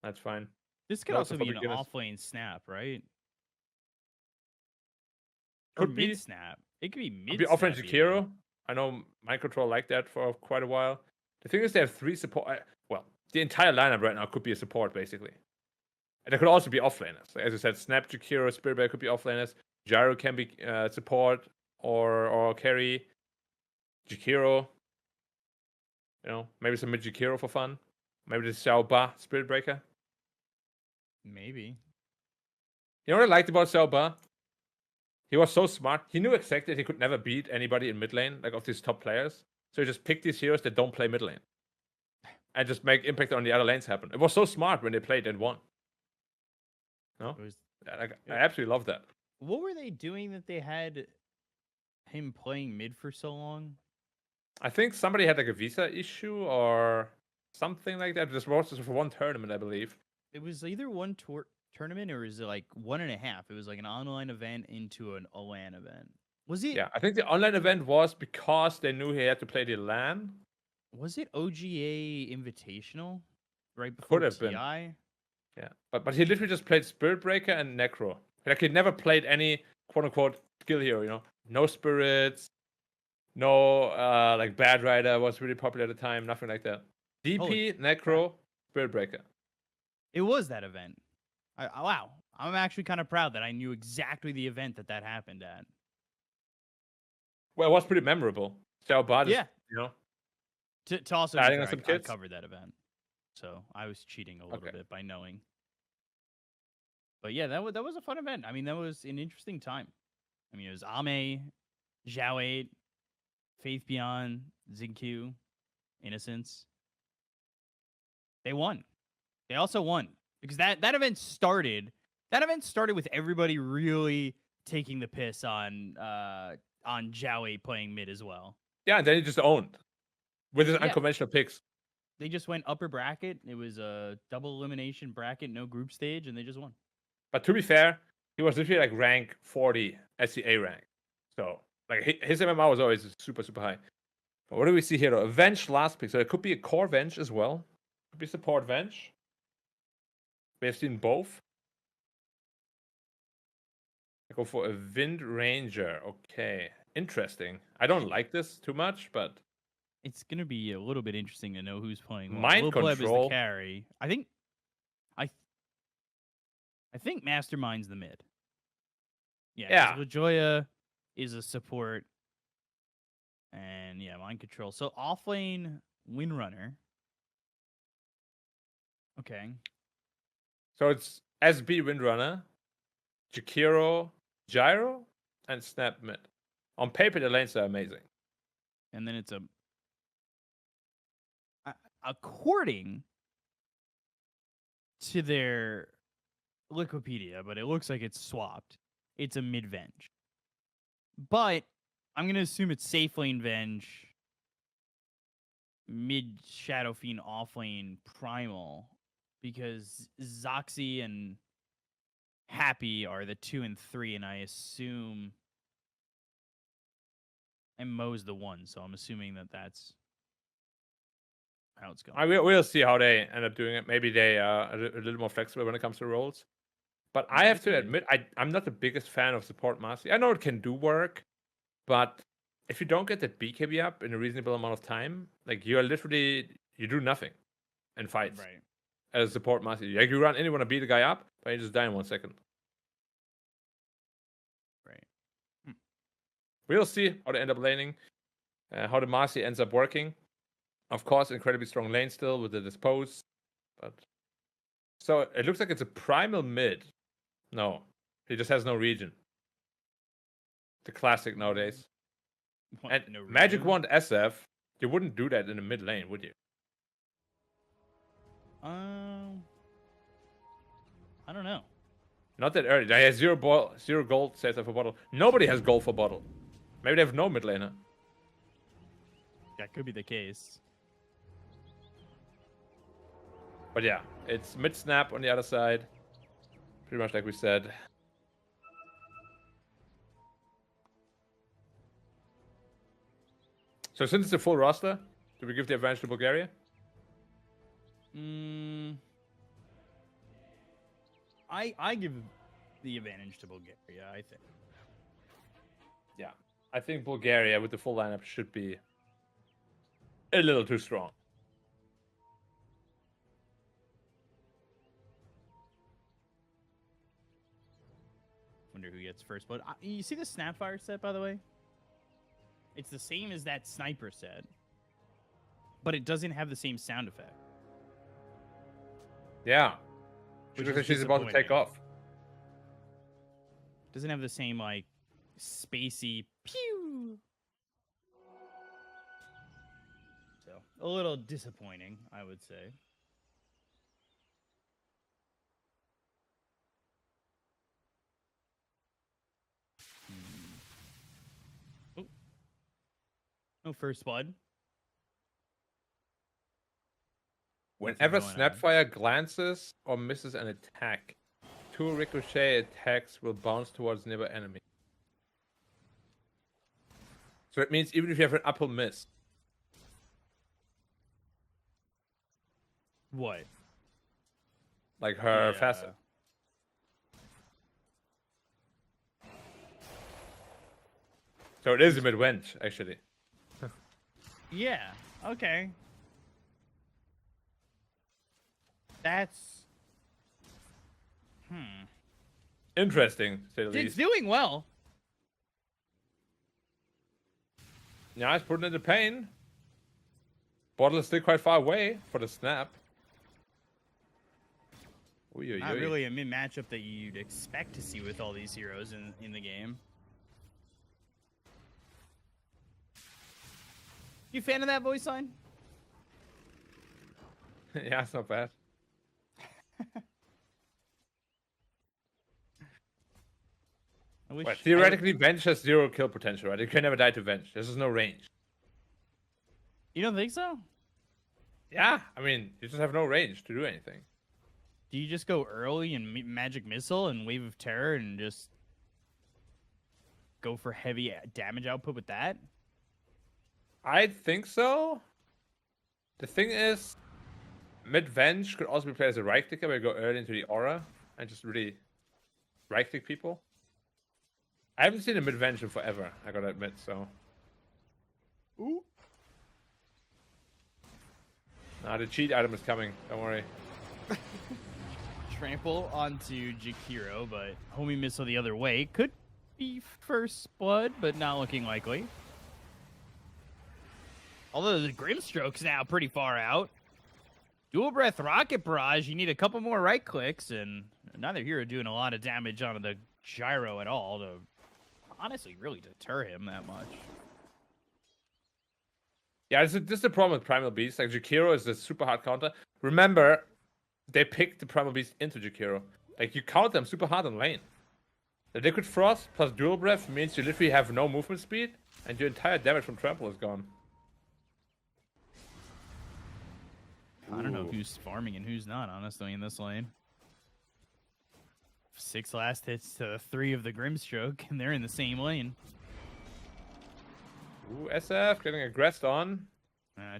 [SPEAKER 2] That's fine.
[SPEAKER 1] This could
[SPEAKER 2] Notes
[SPEAKER 1] also
[SPEAKER 2] are for
[SPEAKER 1] be an
[SPEAKER 2] beginners.
[SPEAKER 1] off-lane snap, right?
[SPEAKER 2] Could
[SPEAKER 1] or
[SPEAKER 2] be.
[SPEAKER 1] mid snap. It could be mid.
[SPEAKER 2] Could be offense Jakiro. I know Mind Control liked that for quite a while. The thing is, they have 3 support. Well, the entire lineup right now could be a support, basically. And there could also be offlaners. Like, as I said, Snap, Jakiro, Spirit Bear could be offlaners. Gyro can be support or carry. Jakiro. You know, maybe some mid Jakiro for fun. Maybe the Xiao Ba Spirit Breaker.
[SPEAKER 1] Maybe.
[SPEAKER 2] You know what I liked about Xiao Ba? He was so smart. He knew exactly that he could never beat anybody in mid lane, like of these top players. So he just picked these heroes that don't play mid lane. And just make impact on the other lanes happen. It was so smart when they played and won. No? I absolutely love that.
[SPEAKER 1] What were they doing that they had him playing mid for so long?
[SPEAKER 2] I think somebody had like a visa issue or something like that. This was just for one tournament, I believe.
[SPEAKER 1] It was either one tournament or is it like 1.5? It was like an online event into a LAN event. Was it?
[SPEAKER 2] Yeah, I think the online event was because they knew he had to play the LAN.
[SPEAKER 1] Was it OGA Invitational? Right before
[SPEAKER 2] Could have
[SPEAKER 1] TI?
[SPEAKER 2] been. Yeah, but he literally just played Spirit Breaker and Necro. Like he never played any quote unquote skill hero, you know? No spirits, no like Bad Rider was really popular at the time, nothing like that. DP, Necro, Spirit Breaker.
[SPEAKER 1] It was that event. Wow. I'm actually kind of proud that I knew exactly the event that happened at.
[SPEAKER 2] Well, it was pretty memorable. Xiao Ba just, you know.
[SPEAKER 1] To also be fair, I covered that event. So I was cheating a little bit by knowing. But yeah, that was a fun event. I mean, that was an interesting time. I mean, it was Ame, Zhao 8, Faith Beyond, Zigq, Innocence. They won. They also won. Because that event started. That event started with everybody really taking the piss on Zhao 8 playing mid as well.
[SPEAKER 2] Yeah, and then he just owned. With his unconventional picks.
[SPEAKER 1] They just went upper bracket. It was a double elimination bracket, no group stage, and they just won.
[SPEAKER 2] But to be fair, he was literally like rank 40 SCA rank. So like his MMR was always super, super high. But what do we see here though? A Venge last pick. So it could be a core Venge as well. Could be support Venge. We have seen both. I go for a Wind Ranger. Okay. Interesting. I don't like this too much, but
[SPEAKER 1] it's gonna be a little bit interesting to know who's playing. Well.
[SPEAKER 2] Mind Control
[SPEAKER 1] is the carry. I think Mastermind's the mid. Yeah. LaJoya is a support, and Mind Control. So offlane Windrunner. Okay.
[SPEAKER 2] So it's SB Windrunner, Jakiro, Gyro, and Snap mid. On paper, the lanes are amazing.
[SPEAKER 1] And then it's according to their Wikipedia, but it looks like it's swapped. It's a mid Venge. But I'm going to assume it's safe lane Venge, mid Shadow Fiend, off lane Primal, because Zoxy and Happy are the 2 and 3, and I assume. And Mo's the 1, so I'm assuming that's. how it's going.
[SPEAKER 2] We'll see how they end up doing it. Maybe they are a little more flexible when it comes to roles. But I have to admit, I'm not the biggest fan of support mastery. I know it can do work, but if you don't get that BKB up in a reasonable amount of time, like you do nothing in fights.
[SPEAKER 1] Right.
[SPEAKER 2] As a support master, like you run in, you want to beat the guy up, but you just die in 1 second.
[SPEAKER 1] Right.
[SPEAKER 2] We'll see how they end up laning, how the Marcy ends up working. Of course, incredibly strong lane still with the dispose, but so it looks like it's a primal mid. No, he just has no region. The classic nowadays.
[SPEAKER 1] What,
[SPEAKER 2] And
[SPEAKER 1] no
[SPEAKER 2] Magic
[SPEAKER 1] reason?
[SPEAKER 2] Wand SF, you wouldn't do that in the mid lane, would you?
[SPEAKER 1] I don't know.
[SPEAKER 2] Not that early. They have zero gold sets for bottle. Nobody has gold for bottle. Maybe they have no mid laner.
[SPEAKER 1] That could be the case.
[SPEAKER 2] But yeah, it's mid snap on the other side. Pretty much like we said. So since it's a full roster, do we give the advantage to Bulgaria?
[SPEAKER 1] I give the advantage to Bulgaria, I think.
[SPEAKER 2] Yeah. I think Bulgaria with the full lineup should be a little too strong.
[SPEAKER 1] Wonder who gets first blood. You see the Snapfire set, by the way? It's the same as that sniper set, but it doesn't have the same sound effect.
[SPEAKER 2] Yeah.
[SPEAKER 1] Which
[SPEAKER 2] Because
[SPEAKER 1] is
[SPEAKER 2] she's about to take
[SPEAKER 1] disappointing.
[SPEAKER 2] off.
[SPEAKER 1] Doesn't have the same, like, spacey pew. So, a little disappointing, I would say. Oh. No first blood.
[SPEAKER 2] Whenever
[SPEAKER 1] Nothing going on.
[SPEAKER 2] Snapfire glances or misses an attack, 2 ricochet attacks will bounce towards nearby enemy. So it means even if you have an uphill miss.
[SPEAKER 1] What?
[SPEAKER 2] Like her
[SPEAKER 1] Yeah.
[SPEAKER 2] facet. So it is a mid-wench, actually.
[SPEAKER 1] Yeah. Okay. That's.
[SPEAKER 2] Interesting, to say the
[SPEAKER 1] It's
[SPEAKER 2] least.
[SPEAKER 1] doing well.
[SPEAKER 2] Yeah, it's putting in the pain. Bottle is still quite far away for the snap.
[SPEAKER 1] Not really a mid matchup that you'd expect to see with all these heroes in the game. You a fan of that voice line?
[SPEAKER 2] Yeah, it's not bad.
[SPEAKER 1] I wish.
[SPEAKER 2] Well, theoretically, Venge has 0 kill potential, right? You can never die to Venge. There's no range.
[SPEAKER 1] You don't think so?
[SPEAKER 2] Yeah, I mean, you just have no range to do anything.
[SPEAKER 1] Do you just go early and magic missile and wave of terror and just go for heavy damage output with that?
[SPEAKER 2] I think so. The thing is, mid-Venge could also be played as a right clicker where you go early into the aura and just really right click people. I haven't seen a mid-Venge in forever, I gotta admit, so.
[SPEAKER 1] Ooh.
[SPEAKER 2] Nah, the cheat item is coming, don't worry.
[SPEAKER 1] Trample onto Jakiro, but homie missile the other way. Could be first blood, but not looking likely. Although the Grimstroke's now pretty far out. Dual Breath Rocket Barrage, you need a couple more right clicks, and neither hero doing a lot of damage onto the gyro at all to honestly really deter him that much.
[SPEAKER 2] Yeah, this is the problem with Primal Beast. Like, Jakiro is a super hard counter. Remember, they picked the Primal Beast into Jakiro. Like, you count them super hard on lane. The Liquid Frost plus Dual Breath means you literally have no movement speed, and your entire damage from Trample is gone.
[SPEAKER 1] I don't know
[SPEAKER 2] Ooh.
[SPEAKER 1] who's farming and who's not, honestly, in this lane. 6 last hits to 3 of the Grimstroke, and they're in the same lane.
[SPEAKER 2] Ooh, SF getting aggressed on.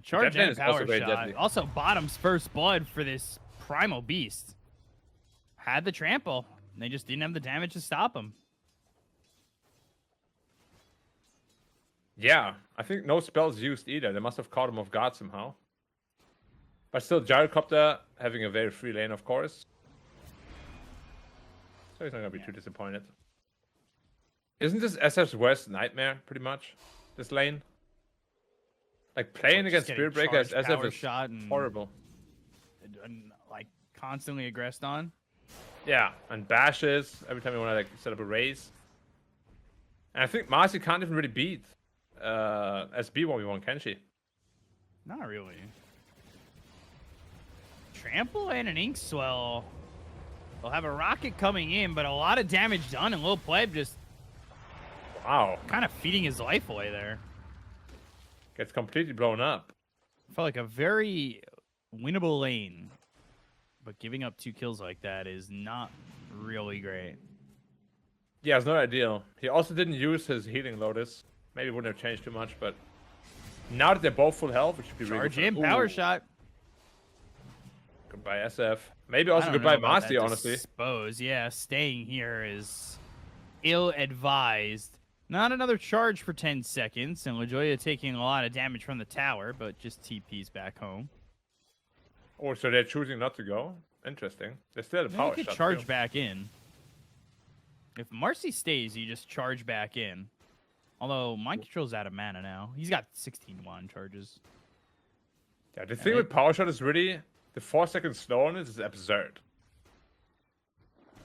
[SPEAKER 1] Charge
[SPEAKER 2] Dead Man
[SPEAKER 1] and
[SPEAKER 2] is also
[SPEAKER 1] power
[SPEAKER 2] very
[SPEAKER 1] shot.
[SPEAKER 2] deadly.
[SPEAKER 1] Also, bottom's first blood for this primal beast. Had the trample. And they just didn't have the damage to stop him.
[SPEAKER 2] Yeah, I think no spells used either. They must have caught him off guard somehow. But still, Gyrocopter having a very free lane, of course. So he's not going to be too disappointed. Isn't this SF's worst nightmare, pretty much? This lane? Like, playing against Spiritbreaker as SF is horrible.
[SPEAKER 1] And, like, constantly aggressed on.
[SPEAKER 2] Yeah, and bashes every time you want to like set up a raise. And I think Marcy can't even really beat SB 1v1, can she?
[SPEAKER 1] Not really. Trample and an Ink Swell. They'll have a rocket coming in, but a lot of damage done, and Lil Pleb just kind of feeding his life away there.
[SPEAKER 2] Gets completely blown up.
[SPEAKER 1] Felt like a very winnable lane. But giving up 2 kills like that is not really great.
[SPEAKER 2] Yeah, it's not ideal. He also didn't use his healing Lotus. Maybe wouldn't have changed too much, but now that they're both full health, it should be really good.
[SPEAKER 1] Charge in, power shot.
[SPEAKER 2] Goodbye, SF. Maybe also goodbye, Marcy, honestly.
[SPEAKER 1] Dispose. Yeah, staying here is ill-advised. Not another charge for 10 seconds, and LaJoya taking a lot of damage from the tower, but just TP's back home.
[SPEAKER 2] Oh, so they're choosing not to go? Interesting. They still have a power shot.
[SPEAKER 1] You could charge back in. If Marcy stays, you just charge back in. Although, Mind Control's out of mana now. He's got 16 wand charges.
[SPEAKER 2] Yeah, the thing with power shot is really... The 4-second slow on it is absurd.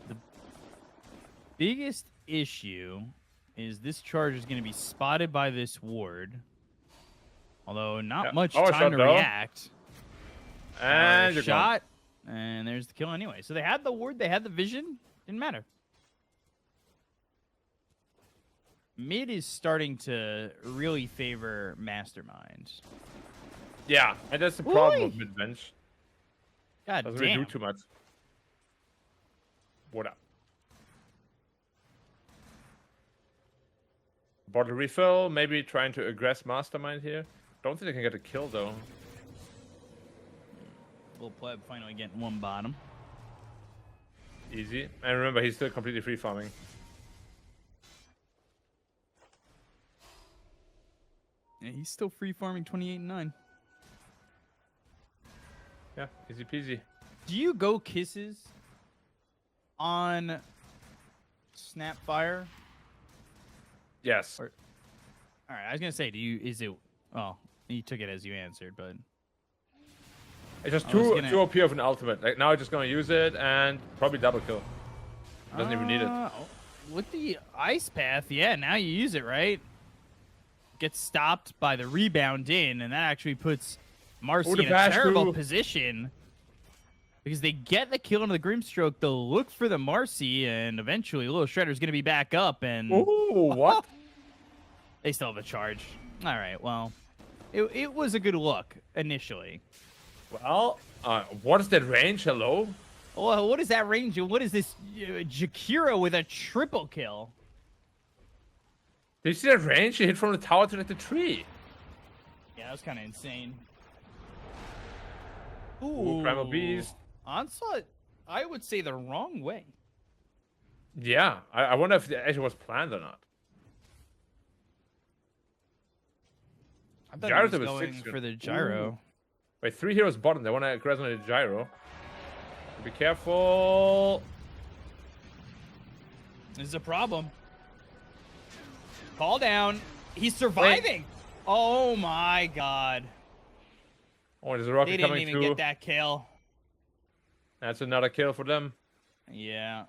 [SPEAKER 1] The biggest issue is this charge is going to be spotted by this ward. Although, not much time to react.
[SPEAKER 2] And
[SPEAKER 1] shot, and there's the kill anyway. So they had the ward, they had the vision, didn't matter. Mid is starting to really favor Mastermind.
[SPEAKER 2] Yeah, and that's the problem with mid bench.
[SPEAKER 1] God
[SPEAKER 2] doesn't
[SPEAKER 1] damn.
[SPEAKER 2] really do too much. What up? Bottle refill, maybe trying to aggress Mastermind here. Don't think they can get a kill though.
[SPEAKER 1] Little Pleb finally getting 1 bottom.
[SPEAKER 2] Easy. And remember, he's still completely free farming.
[SPEAKER 1] Yeah, he's still free farming 28-9.
[SPEAKER 2] Yeah, easy peasy.
[SPEAKER 1] Do you go kisses on Snapfire?
[SPEAKER 2] Yes.
[SPEAKER 1] All right, I was gonna say, is it? Oh, you took it as you answered, but
[SPEAKER 2] it's just too OP of an ultimate. Like now, I'm just gonna use it and probably double kill. Doesn't even need it.
[SPEAKER 1] With the ice path, yeah. Now you use it, right? Gets stopped by the rebound in, and that actually puts Marcy in a terrible position because they get the kill into the Grimstroke. They'll look for the Marcy, and eventually Little Shredder's going to be back up. And
[SPEAKER 2] ooh, what?
[SPEAKER 1] They still have a charge. All right, well, it was a good look initially.
[SPEAKER 2] Well, what is that range? Hello?
[SPEAKER 1] Well, what is that range? What is this Jakira with a triple kill?
[SPEAKER 2] Did you see that range? He hit from the tower to the tree.
[SPEAKER 1] Yeah, that was kind of insane.
[SPEAKER 2] Ooh, Primal Beast.
[SPEAKER 1] Onslaught, I would say the wrong way.
[SPEAKER 2] Yeah, I wonder if it actually was planned or not.
[SPEAKER 1] I thought he was going for the gyro.
[SPEAKER 2] Ooh. Wait, 3 heroes bottom. They want to aggress on the gyro. Be careful.
[SPEAKER 1] This is a problem. Call down. He's surviving. Wait. Oh my god.
[SPEAKER 2] Oh, there's a rocket coming through.
[SPEAKER 1] They didn't even get that kill.
[SPEAKER 2] That's another kill for them.
[SPEAKER 1] Yeah.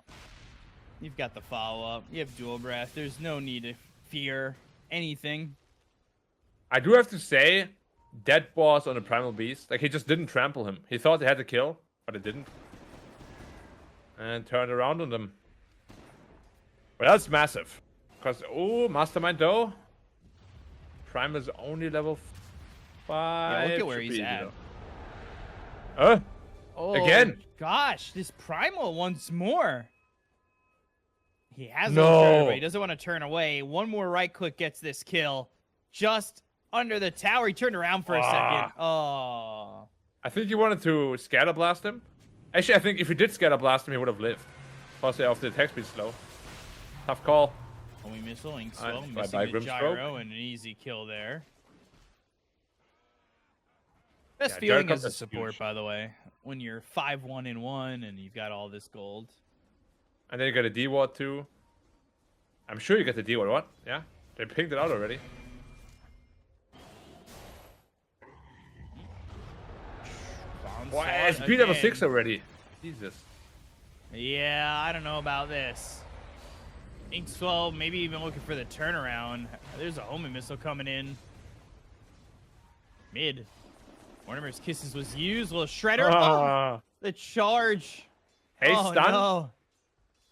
[SPEAKER 1] You've got the follow-up. You have dual breath. There's no need to fear anything.
[SPEAKER 2] I do have to say, that boss on the Primal Beast, like, he just didn't trample him. He thought they had the kill, but it didn't. And turned around on them. But that's massive. Because, oh, Mastermind though. Prime is only level 5.
[SPEAKER 1] Yeah, look at where he's at.
[SPEAKER 2] Oh, again.
[SPEAKER 1] Gosh, this Primal once more. He has
[SPEAKER 2] no,
[SPEAKER 1] but he doesn't want to turn away. One more right click gets this kill. Just under the tower. He turned around for a second. Oh.
[SPEAKER 2] I think he wanted to scatter blast him. Actually, I think if he did scatter blast him, he would have lived. Possibly off the attack speed slow. Tough call.
[SPEAKER 1] Homing missile, ink slow,
[SPEAKER 2] Bye-bye,
[SPEAKER 1] missing the
[SPEAKER 2] Grimstroke.
[SPEAKER 1] gyro, and an easy kill there. Best
[SPEAKER 2] Yeah,
[SPEAKER 1] feeling
[SPEAKER 2] gyro
[SPEAKER 1] as a
[SPEAKER 2] comes
[SPEAKER 1] support,
[SPEAKER 2] huge.
[SPEAKER 1] by the way, when you're 5-1-1 and you've got all this gold.
[SPEAKER 2] And then you got a D-Ward too. I'm sure you get the D-Ward. What? Yeah? They pinged it out already. Why? It's beat level 6 already. Jesus.
[SPEAKER 1] Yeah, I don't know about this. Ink slow, maybe even looking for the turnaround. There's a homing missile coming in. Mid. Mortimer's Kisses was used. Little shredder. Oh, the charge.
[SPEAKER 2] Haste
[SPEAKER 1] Oh,
[SPEAKER 2] stun.
[SPEAKER 1] no.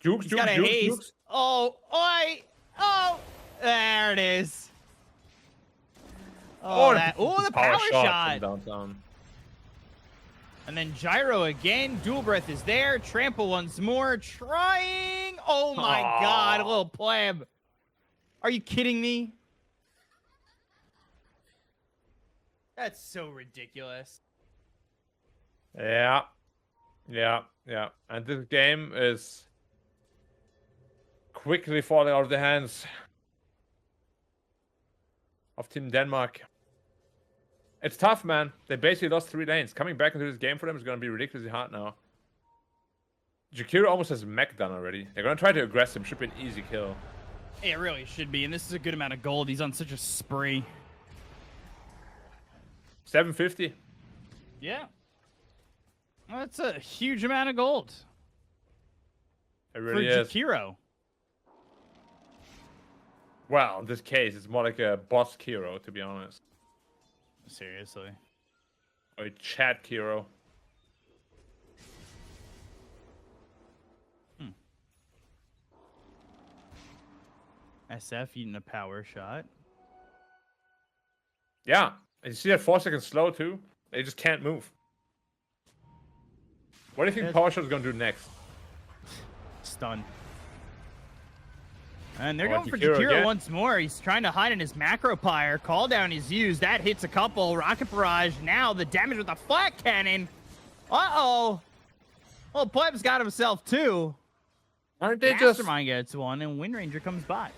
[SPEAKER 2] Jukes,
[SPEAKER 1] He's got a
[SPEAKER 2] jukes,
[SPEAKER 1] haste.
[SPEAKER 2] jukes.
[SPEAKER 1] Oh, oi. Oh, there it is. Oh, the power shot.
[SPEAKER 2] from downtown.
[SPEAKER 1] And then Gyro again. Dual Breath is there. Trample once more. Trying. Oh my God. A little pleb. Are you kidding me? That's so ridiculous.
[SPEAKER 2] Yeah. Yeah, yeah. And this game is quickly falling out of the hands of Team Denmark. It's tough, man. They basically lost 3 lanes. Coming back into this game for them is going to be ridiculously hard now. Jakiro almost has mech done already. They're going to try to aggress him. Should be an easy kill.
[SPEAKER 1] It really should be, and this is a good amount of gold. He's on such a spree.
[SPEAKER 2] 750.
[SPEAKER 1] Yeah. Well, that's a huge amount of gold.
[SPEAKER 2] It really
[SPEAKER 1] for
[SPEAKER 2] is.
[SPEAKER 1] Jakiro.
[SPEAKER 2] Well, in this case, it's more like a boss Kiro, to be honest.
[SPEAKER 1] Seriously.
[SPEAKER 2] Or a chat Kiro.
[SPEAKER 1] SF eating a power shot.
[SPEAKER 2] Yeah. And you see that 4 seconds slow, too? They just can't move. What do you think Power Shot is going to do next?
[SPEAKER 1] Stun. And they're
[SPEAKER 2] Oh,
[SPEAKER 1] going for
[SPEAKER 2] Jakiro
[SPEAKER 1] Jakiro
[SPEAKER 2] again?
[SPEAKER 1] once more. He's trying to hide in his macro pyre. Call down is used. That hits a couple. Rocket barrage. Now the damage with the flat cannon. Uh-oh. Well, Pleb's got himself two.
[SPEAKER 2] Aren't they
[SPEAKER 1] Mastermind gets one, and Wind Ranger comes by.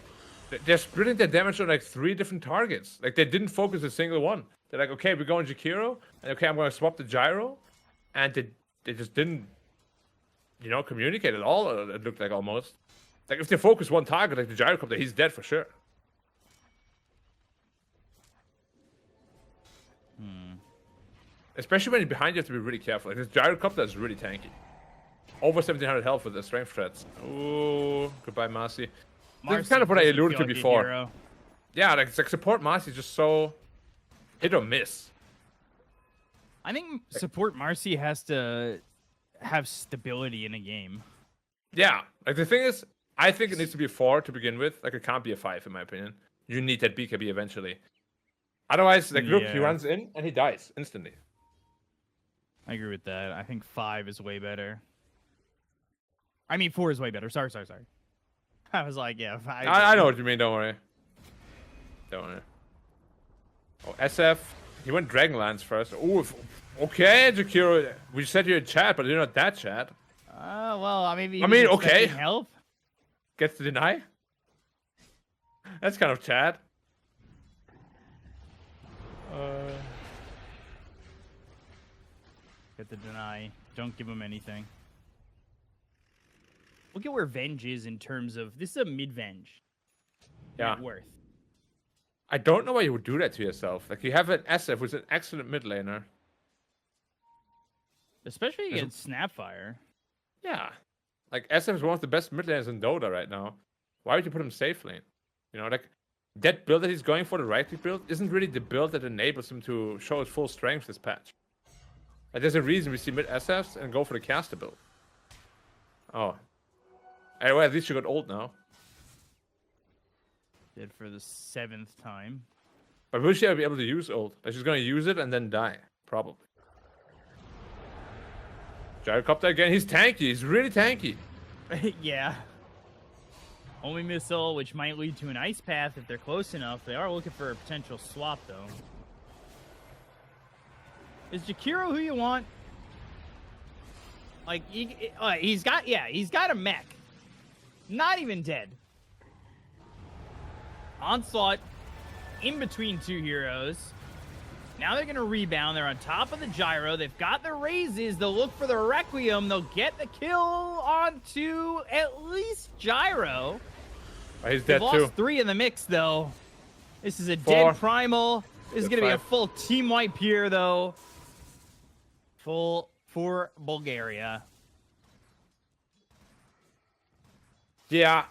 [SPEAKER 2] They're splitting their damage on like 3 different targets. Like they didn't focus a single one. They're like, okay, we're going Jakiro, and okay, I'm going to swap the gyro, and they just didn't, you know, communicate at all. It looked like almost. Like if they focus one target, like the gyrocopter, he's dead for sure. Especially when you're behind, you have to be really careful. Like this gyrocopter is really tanky. Over 1700 health with the strength threats. Ooh, goodbye, Marcy. This is kind of what I
[SPEAKER 1] doesn't
[SPEAKER 2] alluded
[SPEAKER 1] feel
[SPEAKER 2] to
[SPEAKER 1] like a
[SPEAKER 2] before.
[SPEAKER 1] hero.
[SPEAKER 2] Yeah, like it's like support Marcy is just so hit or miss.
[SPEAKER 1] I think support Marcy has to have stability in a game.
[SPEAKER 2] Yeah, like the thing is, I think it needs to be a 4 to begin with. Like it can't be a 5 in my opinion. You need that BKB eventually. Otherwise, like look, he
[SPEAKER 1] Yeah.
[SPEAKER 2] runs in and he dies instantly.
[SPEAKER 1] I agree with that. I think 5 is way better. I mean, 4 is way better. Sorry. I was like, yeah, 5.
[SPEAKER 2] I know what you mean. Don't worry. Don't worry. Oh, SF. He went Dragonlance first. Oh, okay, Jakiro. We said you're in chat, but you're not that chat.
[SPEAKER 1] Well, I mean,
[SPEAKER 2] okay.
[SPEAKER 1] Help.
[SPEAKER 2] Gets to deny. That's kind of chat.
[SPEAKER 1] Get the deny. Don't give him anything. Look at where Venge is in terms of this is a mid Venge.
[SPEAKER 2] Yeah.
[SPEAKER 1] Net worth.
[SPEAKER 2] I don't know why you would do that to yourself. Like you have an SF who's an excellent mid laner.
[SPEAKER 1] Especially against Snapfire.
[SPEAKER 2] Yeah. Like SF is one of the best mid laners in Dota right now. Why would you put him safe lane? You know, like that build that he's going for, the right click build, isn't really the build that enables him to show his full strength this patch. Like there's a reason we see mid SFs and go for the caster build. Oh. Anyway, at least you got ult now.
[SPEAKER 1] Did for the 7th time.
[SPEAKER 2] But will she ever be able to use ult? Like she's gonna use it and then die. Probably. Gyrocopter again, he's tanky, he's really tanky.
[SPEAKER 1] Yeah. Homing missile, which might lead to an ice path if they're close enough. They are looking for a potential swap, though. Is Jakiro who you want? Like, he's got a mech. Not even dead. Onslaught in between two heroes. Now they're going to rebound. They're on top of the gyro. They've got the raises. They'll look for the Requiem. They'll get the kill onto at least gyro.
[SPEAKER 2] Oh, he's dead
[SPEAKER 1] They've lost 3 in the mix, though. This is a
[SPEAKER 2] 4.
[SPEAKER 1] dead primal. This is going to be a
[SPEAKER 2] 5.
[SPEAKER 1] full team wipe here, though. Full for Bulgaria.
[SPEAKER 2] Yeah,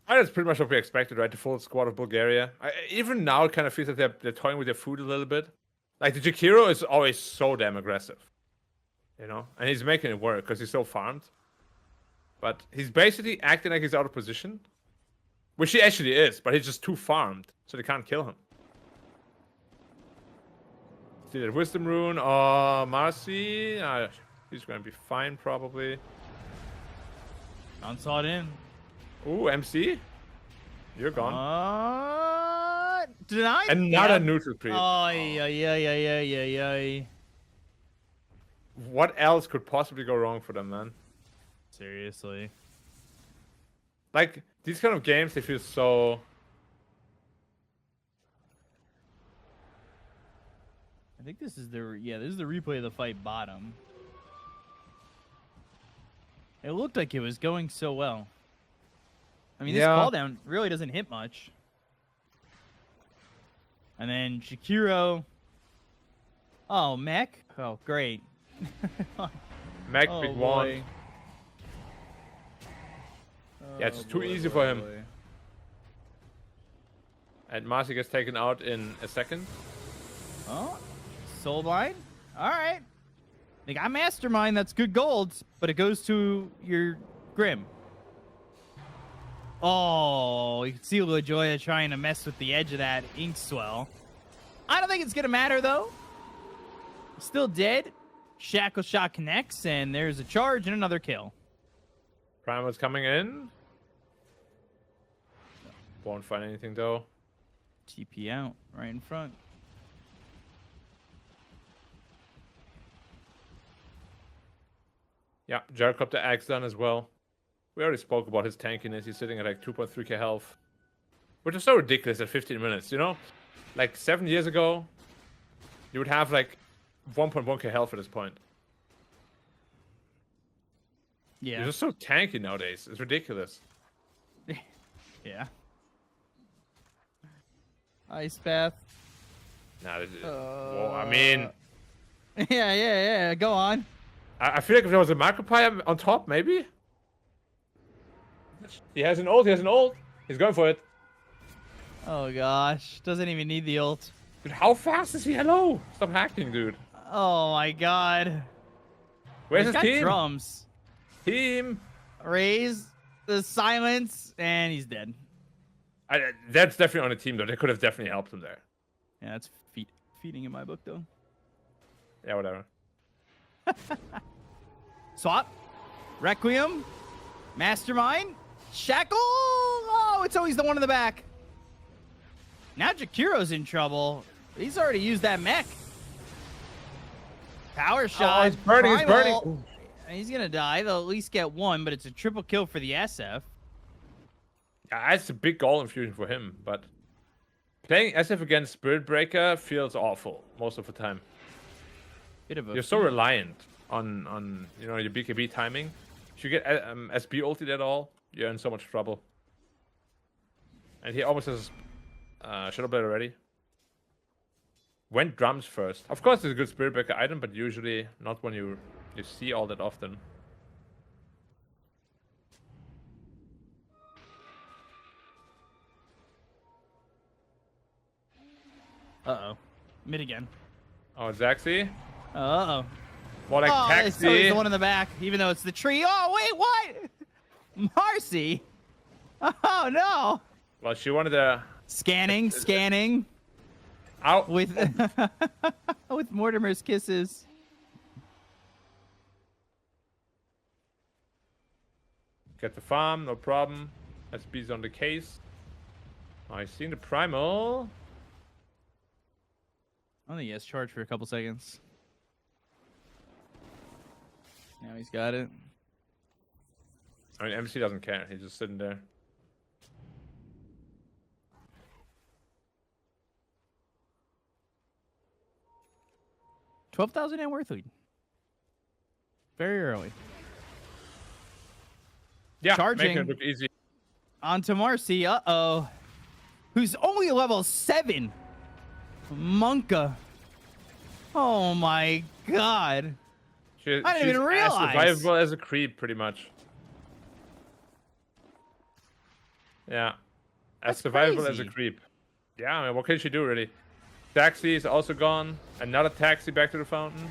[SPEAKER 2] that's pretty much what we expected, right? The full squad of Bulgaria. Even now, it kind of feels like they're toying with their food a little bit. Like, the Jakiro is always so damn aggressive. You know? And he's making it work because he's so farmed. But he's basically acting like he's out of position. Which he actually is, but he's just too farmed, so they can't kill him. See that Wisdom Rune. Marcy. He's going to be fine, probably.
[SPEAKER 1] Onslaught in.
[SPEAKER 2] Ooh, MC. You're gone.
[SPEAKER 1] Denied?
[SPEAKER 2] Another neutral creep.
[SPEAKER 1] Oh, yeah.
[SPEAKER 2] What else could possibly go wrong for them, man?
[SPEAKER 1] Seriously.
[SPEAKER 2] Like, these kind of games, they feel so...
[SPEAKER 1] I think this is the replay of the fight bottom. It looked like it was going so well. I mean, this call down really doesn't hit much. And then Shakiro. Oh, mech. Oh, great.
[SPEAKER 2] Mech,
[SPEAKER 1] oh,
[SPEAKER 2] big
[SPEAKER 1] boy.
[SPEAKER 2] one. Yeah, it's too easy for him. And Marcy gets taken out in a second.
[SPEAKER 1] Oh, Soulblind. All right. They got Mastermind. That's good gold, but it goes to your Grim. Oh, you can see LaJoya trying to mess with the edge of that ink swell. I don't think it's going to matter, though. Still dead. Shackle shot connects, and there's a charge and another kill.
[SPEAKER 2] Primal's coming in. Won't find anything, though.
[SPEAKER 1] TP out right in front.
[SPEAKER 2] Yeah, Jacob the Axe done as well. We already spoke about his tankiness. He's sitting at like 2.3k health. Which is so ridiculous at 15 minutes, you know? Like 7 years ago, you would have like 1.1k health at this point.
[SPEAKER 1] Yeah.
[SPEAKER 2] You're just so tanky nowadays. It's ridiculous.
[SPEAKER 1] Yeah. Ice path.
[SPEAKER 2] Nah, well, I mean...
[SPEAKER 1] Yeah. Go on.
[SPEAKER 2] I feel like if there was a Macropie on top, maybe? He has an ult. He's going for it.
[SPEAKER 1] Oh, gosh. Doesn't even need the ult.
[SPEAKER 2] Dude, how fast is he? Hello! Stop hacking, dude.
[SPEAKER 1] Oh, my God.
[SPEAKER 2] Where's
[SPEAKER 1] He's
[SPEAKER 2] his
[SPEAKER 1] got
[SPEAKER 2] team?
[SPEAKER 1] drums.
[SPEAKER 2] Team!
[SPEAKER 1] Raise the silence, and he's dead.
[SPEAKER 2] That's definitely on the team, though. They could have definitely helped him there.
[SPEAKER 1] Yeah, that's feeding in my book, though.
[SPEAKER 2] Yeah, whatever.
[SPEAKER 1] Swap. Requiem. Mastermind. Shackle. Oh, it's always the one in the back. Now Jakiro's in trouble. He's already used that mech. Power shot.
[SPEAKER 2] He's burning,
[SPEAKER 1] Primal.
[SPEAKER 2] he's burning.
[SPEAKER 1] He's going to die. They'll at least get one, but it's a triple kill for the SF.
[SPEAKER 2] Yeah, that's a big goal infusion for him, but playing SF against Spirit Breaker feels awful most of the time.
[SPEAKER 1] Bit of a
[SPEAKER 2] You're so reliant on you know, your BKB timing. If you get SB ulted at all, you're in so much trouble. And he almost has Shadow Blade already. Went drums first. Of course, it's a good Spirit Breaker item, but usually not when you see all that often.
[SPEAKER 1] Uh-oh. Mid again.
[SPEAKER 2] Oh, Zaxi?
[SPEAKER 1] Uh-oh.
[SPEAKER 2] More like
[SPEAKER 1] Oh, it's
[SPEAKER 2] Taxi.
[SPEAKER 1] always the one in the back, even though it's the tree. Oh, wait, what? Marcy? Oh, no.
[SPEAKER 2] Well, she wanted to...
[SPEAKER 1] Scanning.
[SPEAKER 2] Out.
[SPEAKER 1] With with Mortimer's kisses.
[SPEAKER 2] Get the farm, no problem. SB's on the case. I seen the primal.
[SPEAKER 1] I think he has charge for a couple seconds. Now he's got it.
[SPEAKER 2] I mean, MC doesn't care. He's just sitting there.
[SPEAKER 1] $12,000 net worth lead. Very early.
[SPEAKER 2] Yeah,
[SPEAKER 1] charging
[SPEAKER 2] making it look easy.
[SPEAKER 1] Onto Marcy. Uh-oh. Who's only level 7. Monka. Oh my god. I didn't even realize.
[SPEAKER 2] As survivable as a creep, pretty much. Yeah. As survivable as a creep. Yeah, I mean, what can she do, really? Taxi is also gone. Another taxi back to the fountain.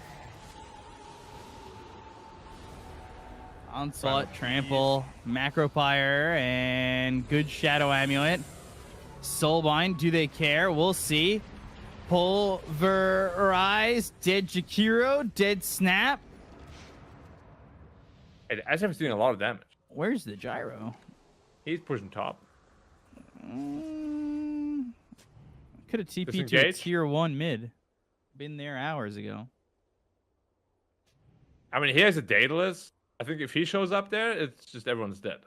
[SPEAKER 1] Onslaught, Trample, Macropyre, and good Shadow Amulet. Soulbind, do they care? We'll see. Pulverize, dead Jakiro, dead Snap.
[SPEAKER 2] IESF is doing a lot of damage.
[SPEAKER 1] Where's the Gyro?
[SPEAKER 2] He's pushing top.
[SPEAKER 1] Could have TP'd to a tier 1 mid. Been there hours ago.
[SPEAKER 2] I mean, he has a Daedalus. I think if he shows up there, it's just everyone's dead.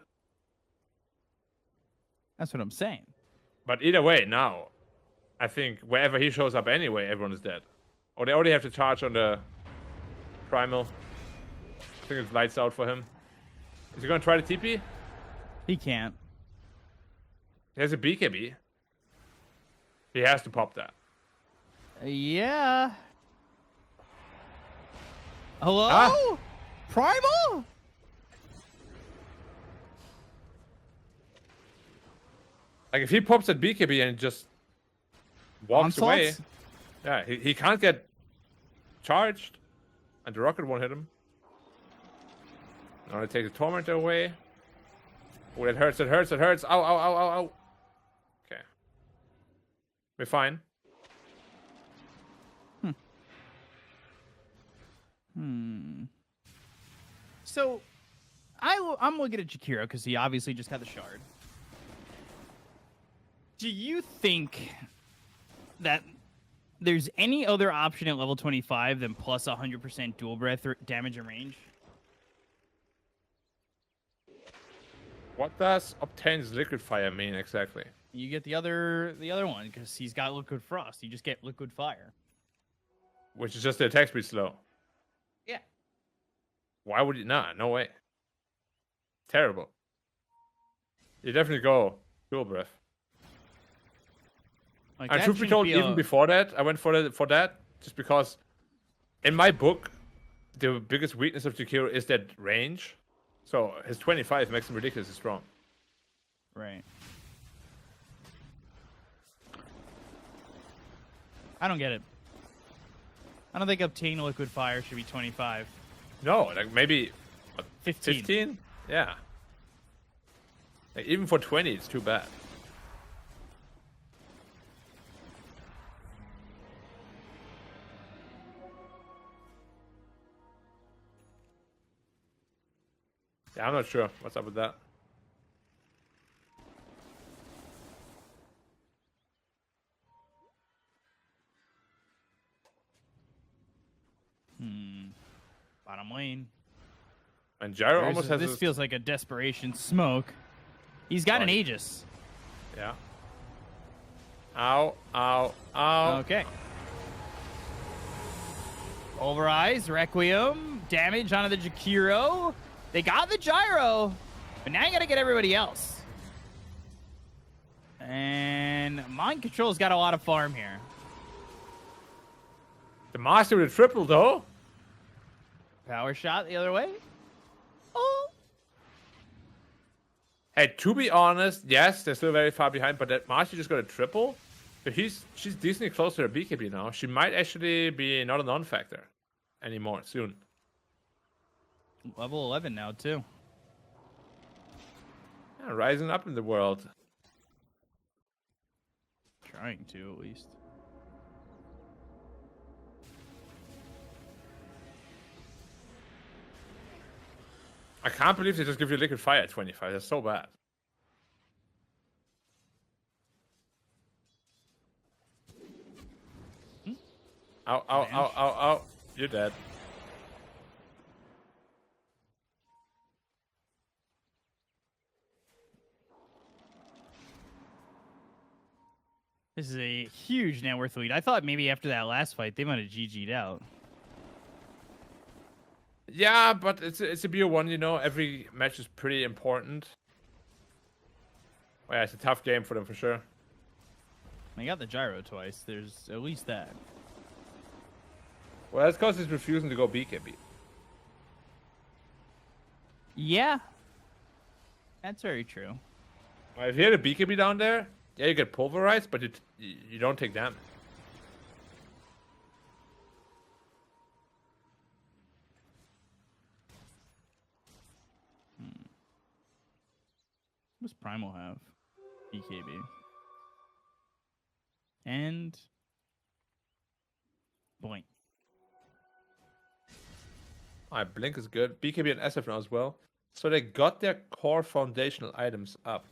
[SPEAKER 1] That's what I'm saying.
[SPEAKER 2] But either way, now, I think wherever he shows up anyway, everyone is dead. Or they already have to charge on the primal. I think it's lights out for him. Is he going to try the TP?
[SPEAKER 1] He can't.
[SPEAKER 2] He has a BKB. He has to pop that.
[SPEAKER 1] Yeah. Hello?
[SPEAKER 2] Ah.
[SPEAKER 1] Primal?
[SPEAKER 2] Like, if he pops that BKB and just walks away, yeah, he can't get charged, and the rocket won't hit him. Now I take the Tormentor away. Oh, that hurts, that hurts, that hurts. Ow, ow, ow, ow, ow. Okay. We're fine.
[SPEAKER 1] So, I'm looking at Jakiro because he obviously just got the shard. Do you think that there's any other option at level 25 than plus 100% dual breath damage and range?
[SPEAKER 2] What does obtains liquid fire mean exactly?
[SPEAKER 1] You get the other one because he's got liquid frost. You just get liquid fire,
[SPEAKER 2] which is just the attack speed slow.
[SPEAKER 1] Yeah.
[SPEAKER 2] Why would you not? No way. Terrible. You definitely go dual breath.
[SPEAKER 1] Like,
[SPEAKER 2] and truth be told, even before that, I went for that just because, in my book, the biggest weakness of Jakiro is that range. So his 25 makes him ridiculously strong.
[SPEAKER 1] Right. I don't get it. I don't think obtain liquid fire should be 25.
[SPEAKER 2] No, like maybe what,
[SPEAKER 1] 15.
[SPEAKER 2] 15? Yeah. Like, even for 20, it's too bad. Yeah, I'm not sure what's up with that.
[SPEAKER 1] Bottom lane.
[SPEAKER 2] And Gyro almost has
[SPEAKER 1] this feels like a desperation smoke. He's got an Aegis.
[SPEAKER 2] Yeah. Ow, ow, ow.
[SPEAKER 1] Okay. Overeyes, Requiem, damage onto the Jakiro. They got the Gyro, but now you gotta get everybody else. And Mind Control's got a lot of farm here.
[SPEAKER 2] The Master with a triple, though.
[SPEAKER 1] Power shot the other way. Oh.
[SPEAKER 2] Hey, to be honest, yes, they're still very far behind, but that Master just got a triple. So she's decently close to her BKB now. She might actually be not a non-factor anymore soon.
[SPEAKER 1] Level 11 now, too.
[SPEAKER 2] Yeah, rising up in the world.
[SPEAKER 1] Trying to, at least.
[SPEAKER 2] I can't believe they just give you liquid fire at 25. That's so bad. Ow, ow, ow, ow, ow. You're dead.
[SPEAKER 1] This is a huge net worth lead. I thought maybe after that last fight, they might have GG'd out.
[SPEAKER 2] Yeah, but it's a BO1, you know. Every match is pretty important. Oh, yeah, it's a tough game for them for sure.
[SPEAKER 1] They got the gyro twice. There's at least that.
[SPEAKER 2] Well, that's because he's refusing to go BKB.
[SPEAKER 1] Yeah. That's very true.
[SPEAKER 2] Well, if you had a BKB down there, yeah, you get pulverized, but you don't take damage.
[SPEAKER 1] What does Primal have? BKB. And... Boink.
[SPEAKER 2] Alright, Blink is good. BKB and SF now as well. So they got their core foundational items up.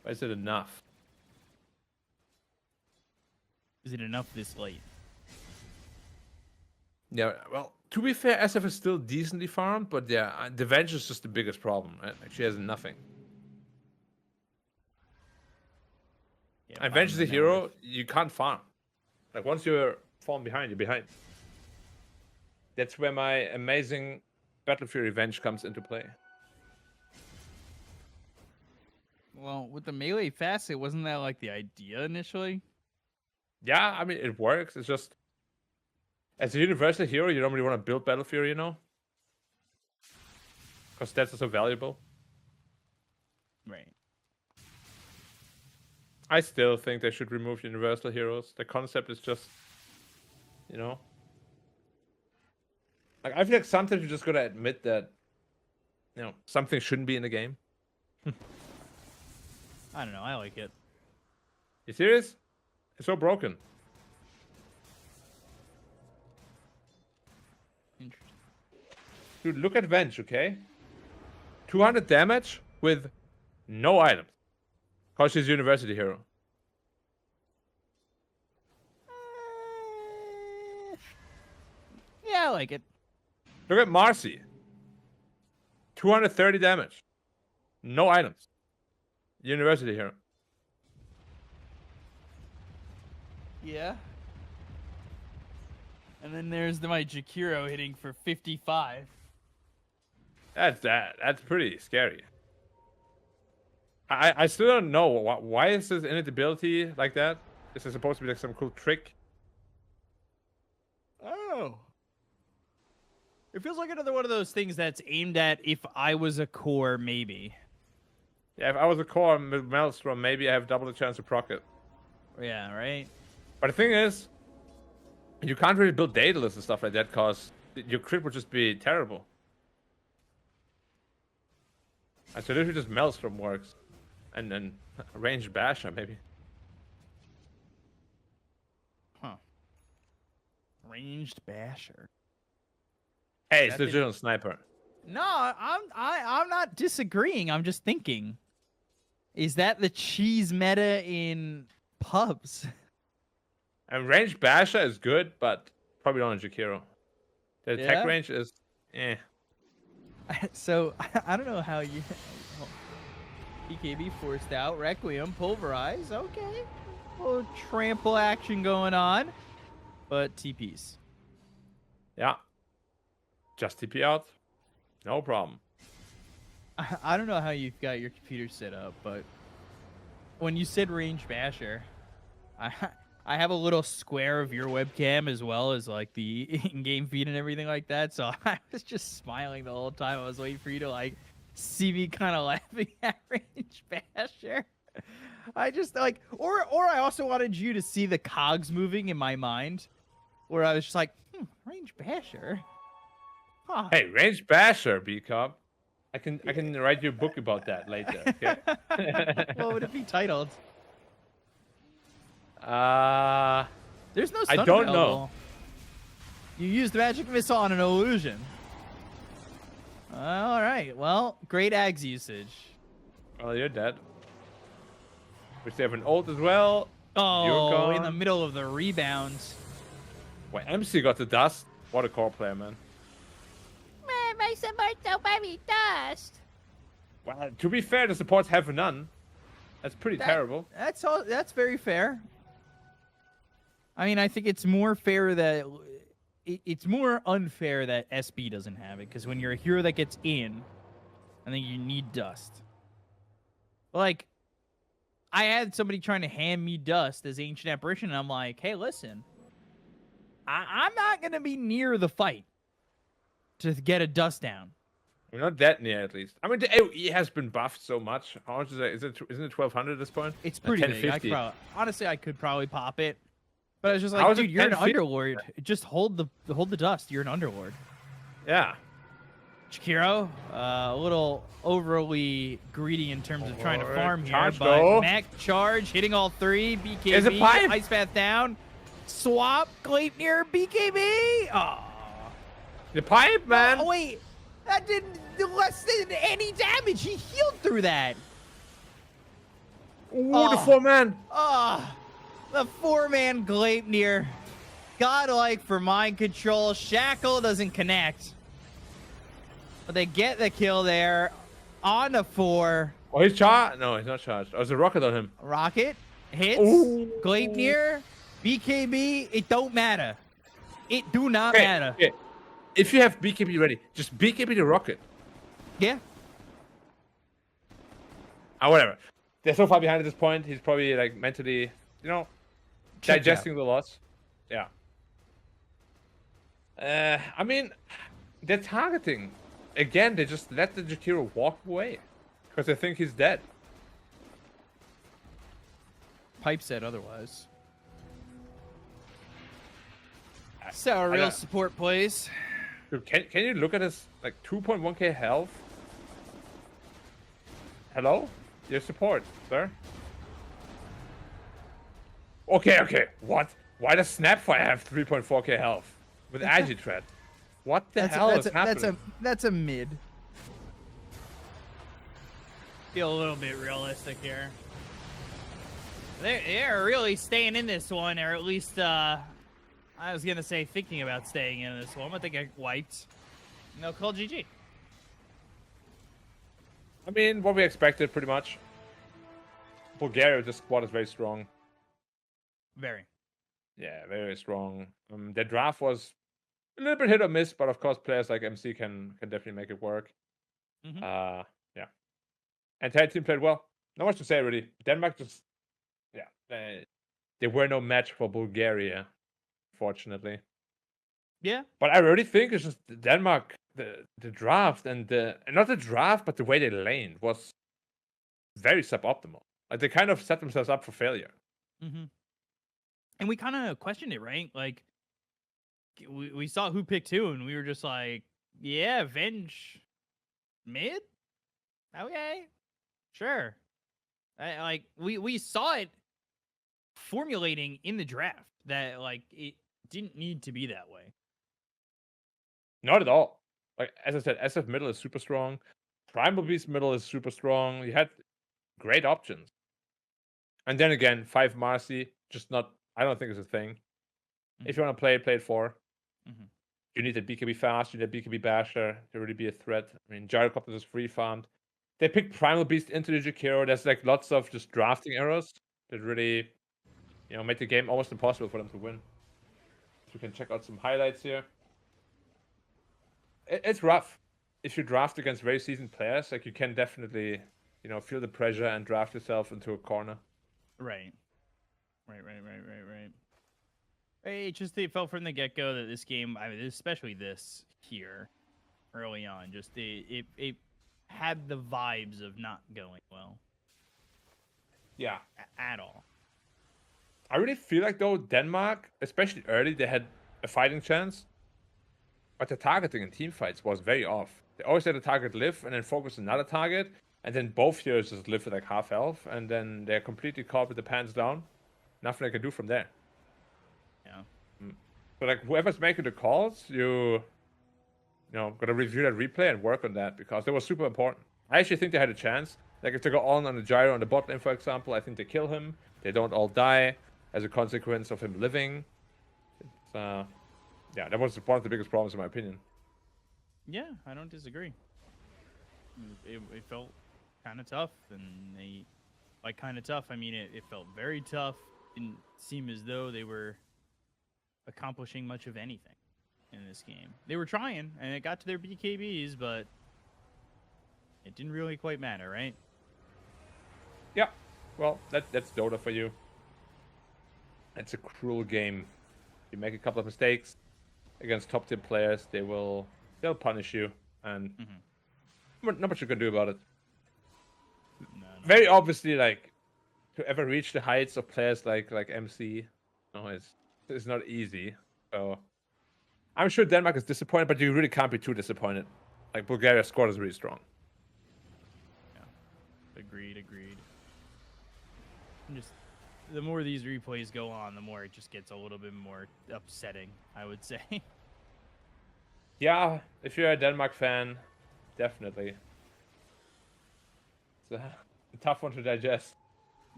[SPEAKER 2] But is it enough?
[SPEAKER 1] Is it enough this late?
[SPEAKER 2] Yeah, well, to be fair, SF is still decently farmed, but yeah, the Venge is just the biggest problem. Right? Like, she has nothing.
[SPEAKER 1] Yeah,
[SPEAKER 2] And Venge is a hero you can't farm. Like, once you're falling behind, you're behind. That's where my amazing Battle Fury Venge comes into play.
[SPEAKER 1] Well, with the melee facet, wasn't that like the idea initially?
[SPEAKER 2] Yeah, I mean, it works. It's just, as a universal hero, you don't really want to build Battle Fury, you know? Because stats are so valuable.
[SPEAKER 1] Right.
[SPEAKER 2] I still think they should remove universal heroes. The concept is just, you know? Like, I feel like sometimes you just gotta admit that, you know, something shouldn't be in the game.
[SPEAKER 1] I don't know. I like it.
[SPEAKER 2] You serious? It's so broken.
[SPEAKER 1] Interesting.
[SPEAKER 2] Dude, look at Venge, okay? 200 damage with no items. Because she's a university hero.
[SPEAKER 1] Yeah, I like it.
[SPEAKER 2] Look at Marcy. 230 damage. No items. University hero.
[SPEAKER 1] Yeah. And then there's my Jakiro hitting for 55.
[SPEAKER 2] That's pretty scary. I still don't know why is this inability like that? Is it supposed to be like some cool trick?
[SPEAKER 1] Oh. It feels like another one of those things that's aimed at if I was a core, maybe.
[SPEAKER 2] Yeah, if I was a core Maelstrom, maybe I have double the chance to proc it.
[SPEAKER 1] Yeah, right?
[SPEAKER 2] But the thing is, you can't really build Daedalus and stuff like that because your crit would just be terrible. And so literally just Maelstrom works. And then ranged Basher, maybe.
[SPEAKER 1] Huh. Ranged Basher.
[SPEAKER 2] Hey, it's the digital sniper.
[SPEAKER 1] No, I'm not disagreeing. I'm just thinking. Is that the cheese meta in pubs?
[SPEAKER 2] And ranged Basher is good, but probably not on Jakiro. The attack
[SPEAKER 1] Yeah?
[SPEAKER 2] range is eh.
[SPEAKER 1] So, I don't know how you... BKB forced out. Requiem, pulverize. Okay. A little trample action going on. But TPs.
[SPEAKER 2] Yeah. Just TP out. No problem.
[SPEAKER 1] I don't know how you've got your computer set up, but when you said range basher, I have a little square of your webcam as well as like the in-game feed and everything like that. So I was just smiling the whole time. I was waiting for you to like see me kind of laughing at range basher. I just like, or I also wanted you to see the cogs moving in my mind, where I was just like, range basher. Huh.
[SPEAKER 2] Hey, ranged Basher, B-Cop. I can write you a book about that later. Okay?
[SPEAKER 1] What would it be titled? There's no
[SPEAKER 2] I
[SPEAKER 1] stun
[SPEAKER 2] don't
[SPEAKER 1] available.
[SPEAKER 2] know.
[SPEAKER 1] You used magic missile on an illusion. All right. Well, great Ags usage.
[SPEAKER 2] Well, you're dead. We have an ult as well.
[SPEAKER 1] Oh,
[SPEAKER 2] You're
[SPEAKER 1] in the
[SPEAKER 2] gone.
[SPEAKER 1] middle of the rebound.
[SPEAKER 2] Well, MC got the dust. What a core player, man.
[SPEAKER 3] Man, my support don't buy me dust.
[SPEAKER 2] Well, to be fair, the supports have none. That's pretty terrible.
[SPEAKER 1] That's all. That's very fair. I mean, I think it's more fair that it's more unfair that SB doesn't have it, because when you're a hero that gets in, I think you need dust. Like, I had somebody trying to hand me dust as Ancient Apparition, and I'm like, hey, listen, I'm not gonna be near the fight to get a dust down.
[SPEAKER 2] We're not that near, at least. I mean, the AoE has been buffed so much. How much is it? Isn't it 1200 at this point?
[SPEAKER 1] It's pretty big.
[SPEAKER 2] 1050.
[SPEAKER 1] Honestly, I could probably pop it. But I was just
[SPEAKER 2] How
[SPEAKER 1] like,
[SPEAKER 2] is it
[SPEAKER 1] dude, you're an
[SPEAKER 2] 1050?
[SPEAKER 1] underlord. Just hold the dust. You're an underlord.
[SPEAKER 2] Yeah.
[SPEAKER 1] Chikiro, a little overly greedy in terms of trying to farm here,
[SPEAKER 2] Charge,
[SPEAKER 1] but
[SPEAKER 2] though.
[SPEAKER 1] Mac charge, hitting all three. BKB,
[SPEAKER 2] Is it pipe?
[SPEAKER 1] Ice Path down. Swap, Gleipnir, BKB. Oh.
[SPEAKER 2] The pipe, man.
[SPEAKER 1] Oh, wait. That didn't do less than any damage. He healed through that.
[SPEAKER 2] Ooh,
[SPEAKER 1] Oh.
[SPEAKER 2] the 4-man.
[SPEAKER 1] Ah, the 4-man Gleipnir. Godlike for mind control. Shackle doesn't connect. But they get the kill there on the 4.
[SPEAKER 2] Oh, he's charged. No, he's not charged. Oh, there's a rocket on him.
[SPEAKER 1] Rocket hits.
[SPEAKER 2] Ooh.
[SPEAKER 1] Gleipnir, BKB, it don't matter. It do not
[SPEAKER 2] Okay,
[SPEAKER 1] matter.
[SPEAKER 2] okay. If you have BKB ready, just BKB the rocket.
[SPEAKER 1] Yeah.
[SPEAKER 2] Ah, whatever. They're so far behind at this point. He's probably like mentally,
[SPEAKER 1] Checked
[SPEAKER 2] digesting the loss. Yeah. I mean, they're targeting. Again, they just let the Jakiro walk away because they think he's dead.
[SPEAKER 1] Pipe said otherwise. So real
[SPEAKER 2] got-
[SPEAKER 1] support plays.
[SPEAKER 2] Dude, can you look at his like 2.1k health? Hello? Your support, sir? Okay. What? Why does Snapfire have 3.4k health with Agitred? What the hell is happening?
[SPEAKER 1] That's a mid. Feel a little bit realistic here. They're really staying in this one, or at least I was gonna say thinking about staying in this one, but they get wiped. And they'll call GG.
[SPEAKER 2] I mean, what we expected, pretty much. Bulgaria, this squad is very strong.
[SPEAKER 1] Very.
[SPEAKER 2] Yeah, very strong. Their draft was a little bit hit or miss, but of course, players like MC can definitely make it work.
[SPEAKER 1] Mhm.
[SPEAKER 2] Yeah. Entire team played well. Not much to say, really. Denmark just, they were no match for Bulgaria, fortunately.
[SPEAKER 1] Yeah.
[SPEAKER 2] But I really think it's just Denmark, the draft and not the draft, but the way they laned was very suboptimal. Like they kind of set themselves up for failure.
[SPEAKER 1] Mm-hmm. And we kind of questioned it, right? Like, we saw who picked who, and we were just like, yeah, Venge mid? Okay, sure. We saw it formulating in the draft that, like, it didn't need to be that way.
[SPEAKER 2] Not at all. Like, as I said, SF middle is super strong. Primal Beast middle is super strong. You had great options. And then again, 5 Marcy, just not, I don't think it's a thing. If you want to play it 4.
[SPEAKER 1] Mhm.
[SPEAKER 2] You need a BKB fast, you need a BKB basher to really be a threat. I mean, Gyrocopter is free farmed. They picked Primal Beast into the Jakiro. There's like lots of just drafting errors that really, make the game almost impossible for them to win. So you can check out some highlights here. It's rough. If you draft against very seasoned players, like you can definitely, feel the pressure and draft yourself into a corner.
[SPEAKER 1] Right. It just it felt from the get-go that this game, I mean, especially this here, early on, just it had the vibes of not going well
[SPEAKER 2] Yeah.
[SPEAKER 1] at all.
[SPEAKER 2] I really feel like, though, Denmark, especially early, they had a fighting chance. But the targeting in team fights was very off. They always let the target live and then focus on another target. And then both heroes just live with like half health. And then they're completely caught with the pants down. Nothing they can do from there.
[SPEAKER 1] Yeah.
[SPEAKER 2] So like whoever's making the calls, you gotta review that replay and work on that because they were super important. I actually think they had a chance. Like if they go on the gyro on the bot lane, for example, I think they kill him. They don't all die as a consequence of him living. It's Yeah, that was one of the biggest problems in my opinion.
[SPEAKER 1] Yeah, I don't disagree. It felt kind of tough, and they, like, kind of tough. I mean, it felt very tough. Didn't seem as though they were accomplishing much of anything in this game. They were trying, and it got to their BKBs, but it didn't really quite matter, right?
[SPEAKER 2] Yeah, well, that's Dota for you. It's a cruel game. You make a couple of mistakes against top tier players, they'll punish you, and not much you can do about it.
[SPEAKER 1] No.
[SPEAKER 2] Very obviously, like, to ever reach the heights of players like MC, no, it's not easy. So I'm sure Denmark is disappointed, but you really can't be too disappointed. Like, Bulgaria's squad is really strong.
[SPEAKER 1] Yeah. Agreed. And just the more these replays go on, the more it just gets a little bit more upsetting, I would say.
[SPEAKER 2] Yeah, if you're a Denmark fan, definitely. It's a tough one to digest.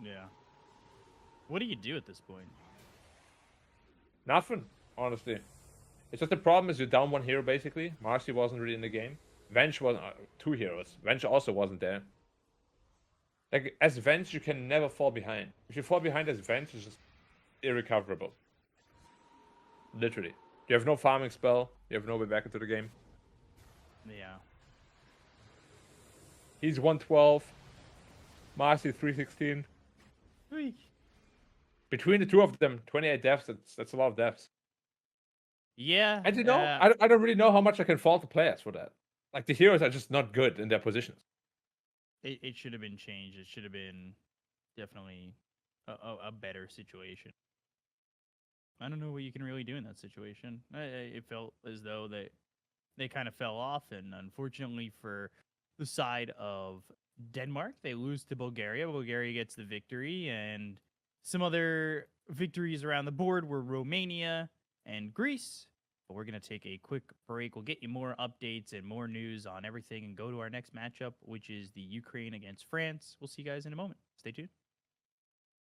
[SPEAKER 1] Yeah. What do you do at this point?
[SPEAKER 2] Nothing, honestly. It's just the problem is you're down one hero, basically. Marcy wasn't really in the game. Venge was two heroes. Venge also wasn't there. Like, as Venge, you can never fall behind. If you fall behind as Venge, it's just irrecoverable. Literally. You have no farming spell. You have no way back into the game.
[SPEAKER 1] Yeah.
[SPEAKER 2] He's 112. Marcy 316.
[SPEAKER 1] Whee.
[SPEAKER 2] Between the two of them, 28 deaths. That's a lot of deaths.
[SPEAKER 1] Yeah.
[SPEAKER 2] And I don't really know how much I can fault the players for that. Like, the heroes are just not good in their positions.
[SPEAKER 1] It should have been changed. It should have been definitely a better situation. I don't know what you can really do in that situation. It felt as though they kind of fell off, and unfortunately for the side of Denmark, they lose to Bulgaria. Bulgaria gets the victory, and some other victories around the board were Romania and Greece. But we're going to take a quick break. We'll get you more updates and more news on everything and go to our next matchup, which is the Ukraine against France. We'll see you guys in a moment. Stay tuned.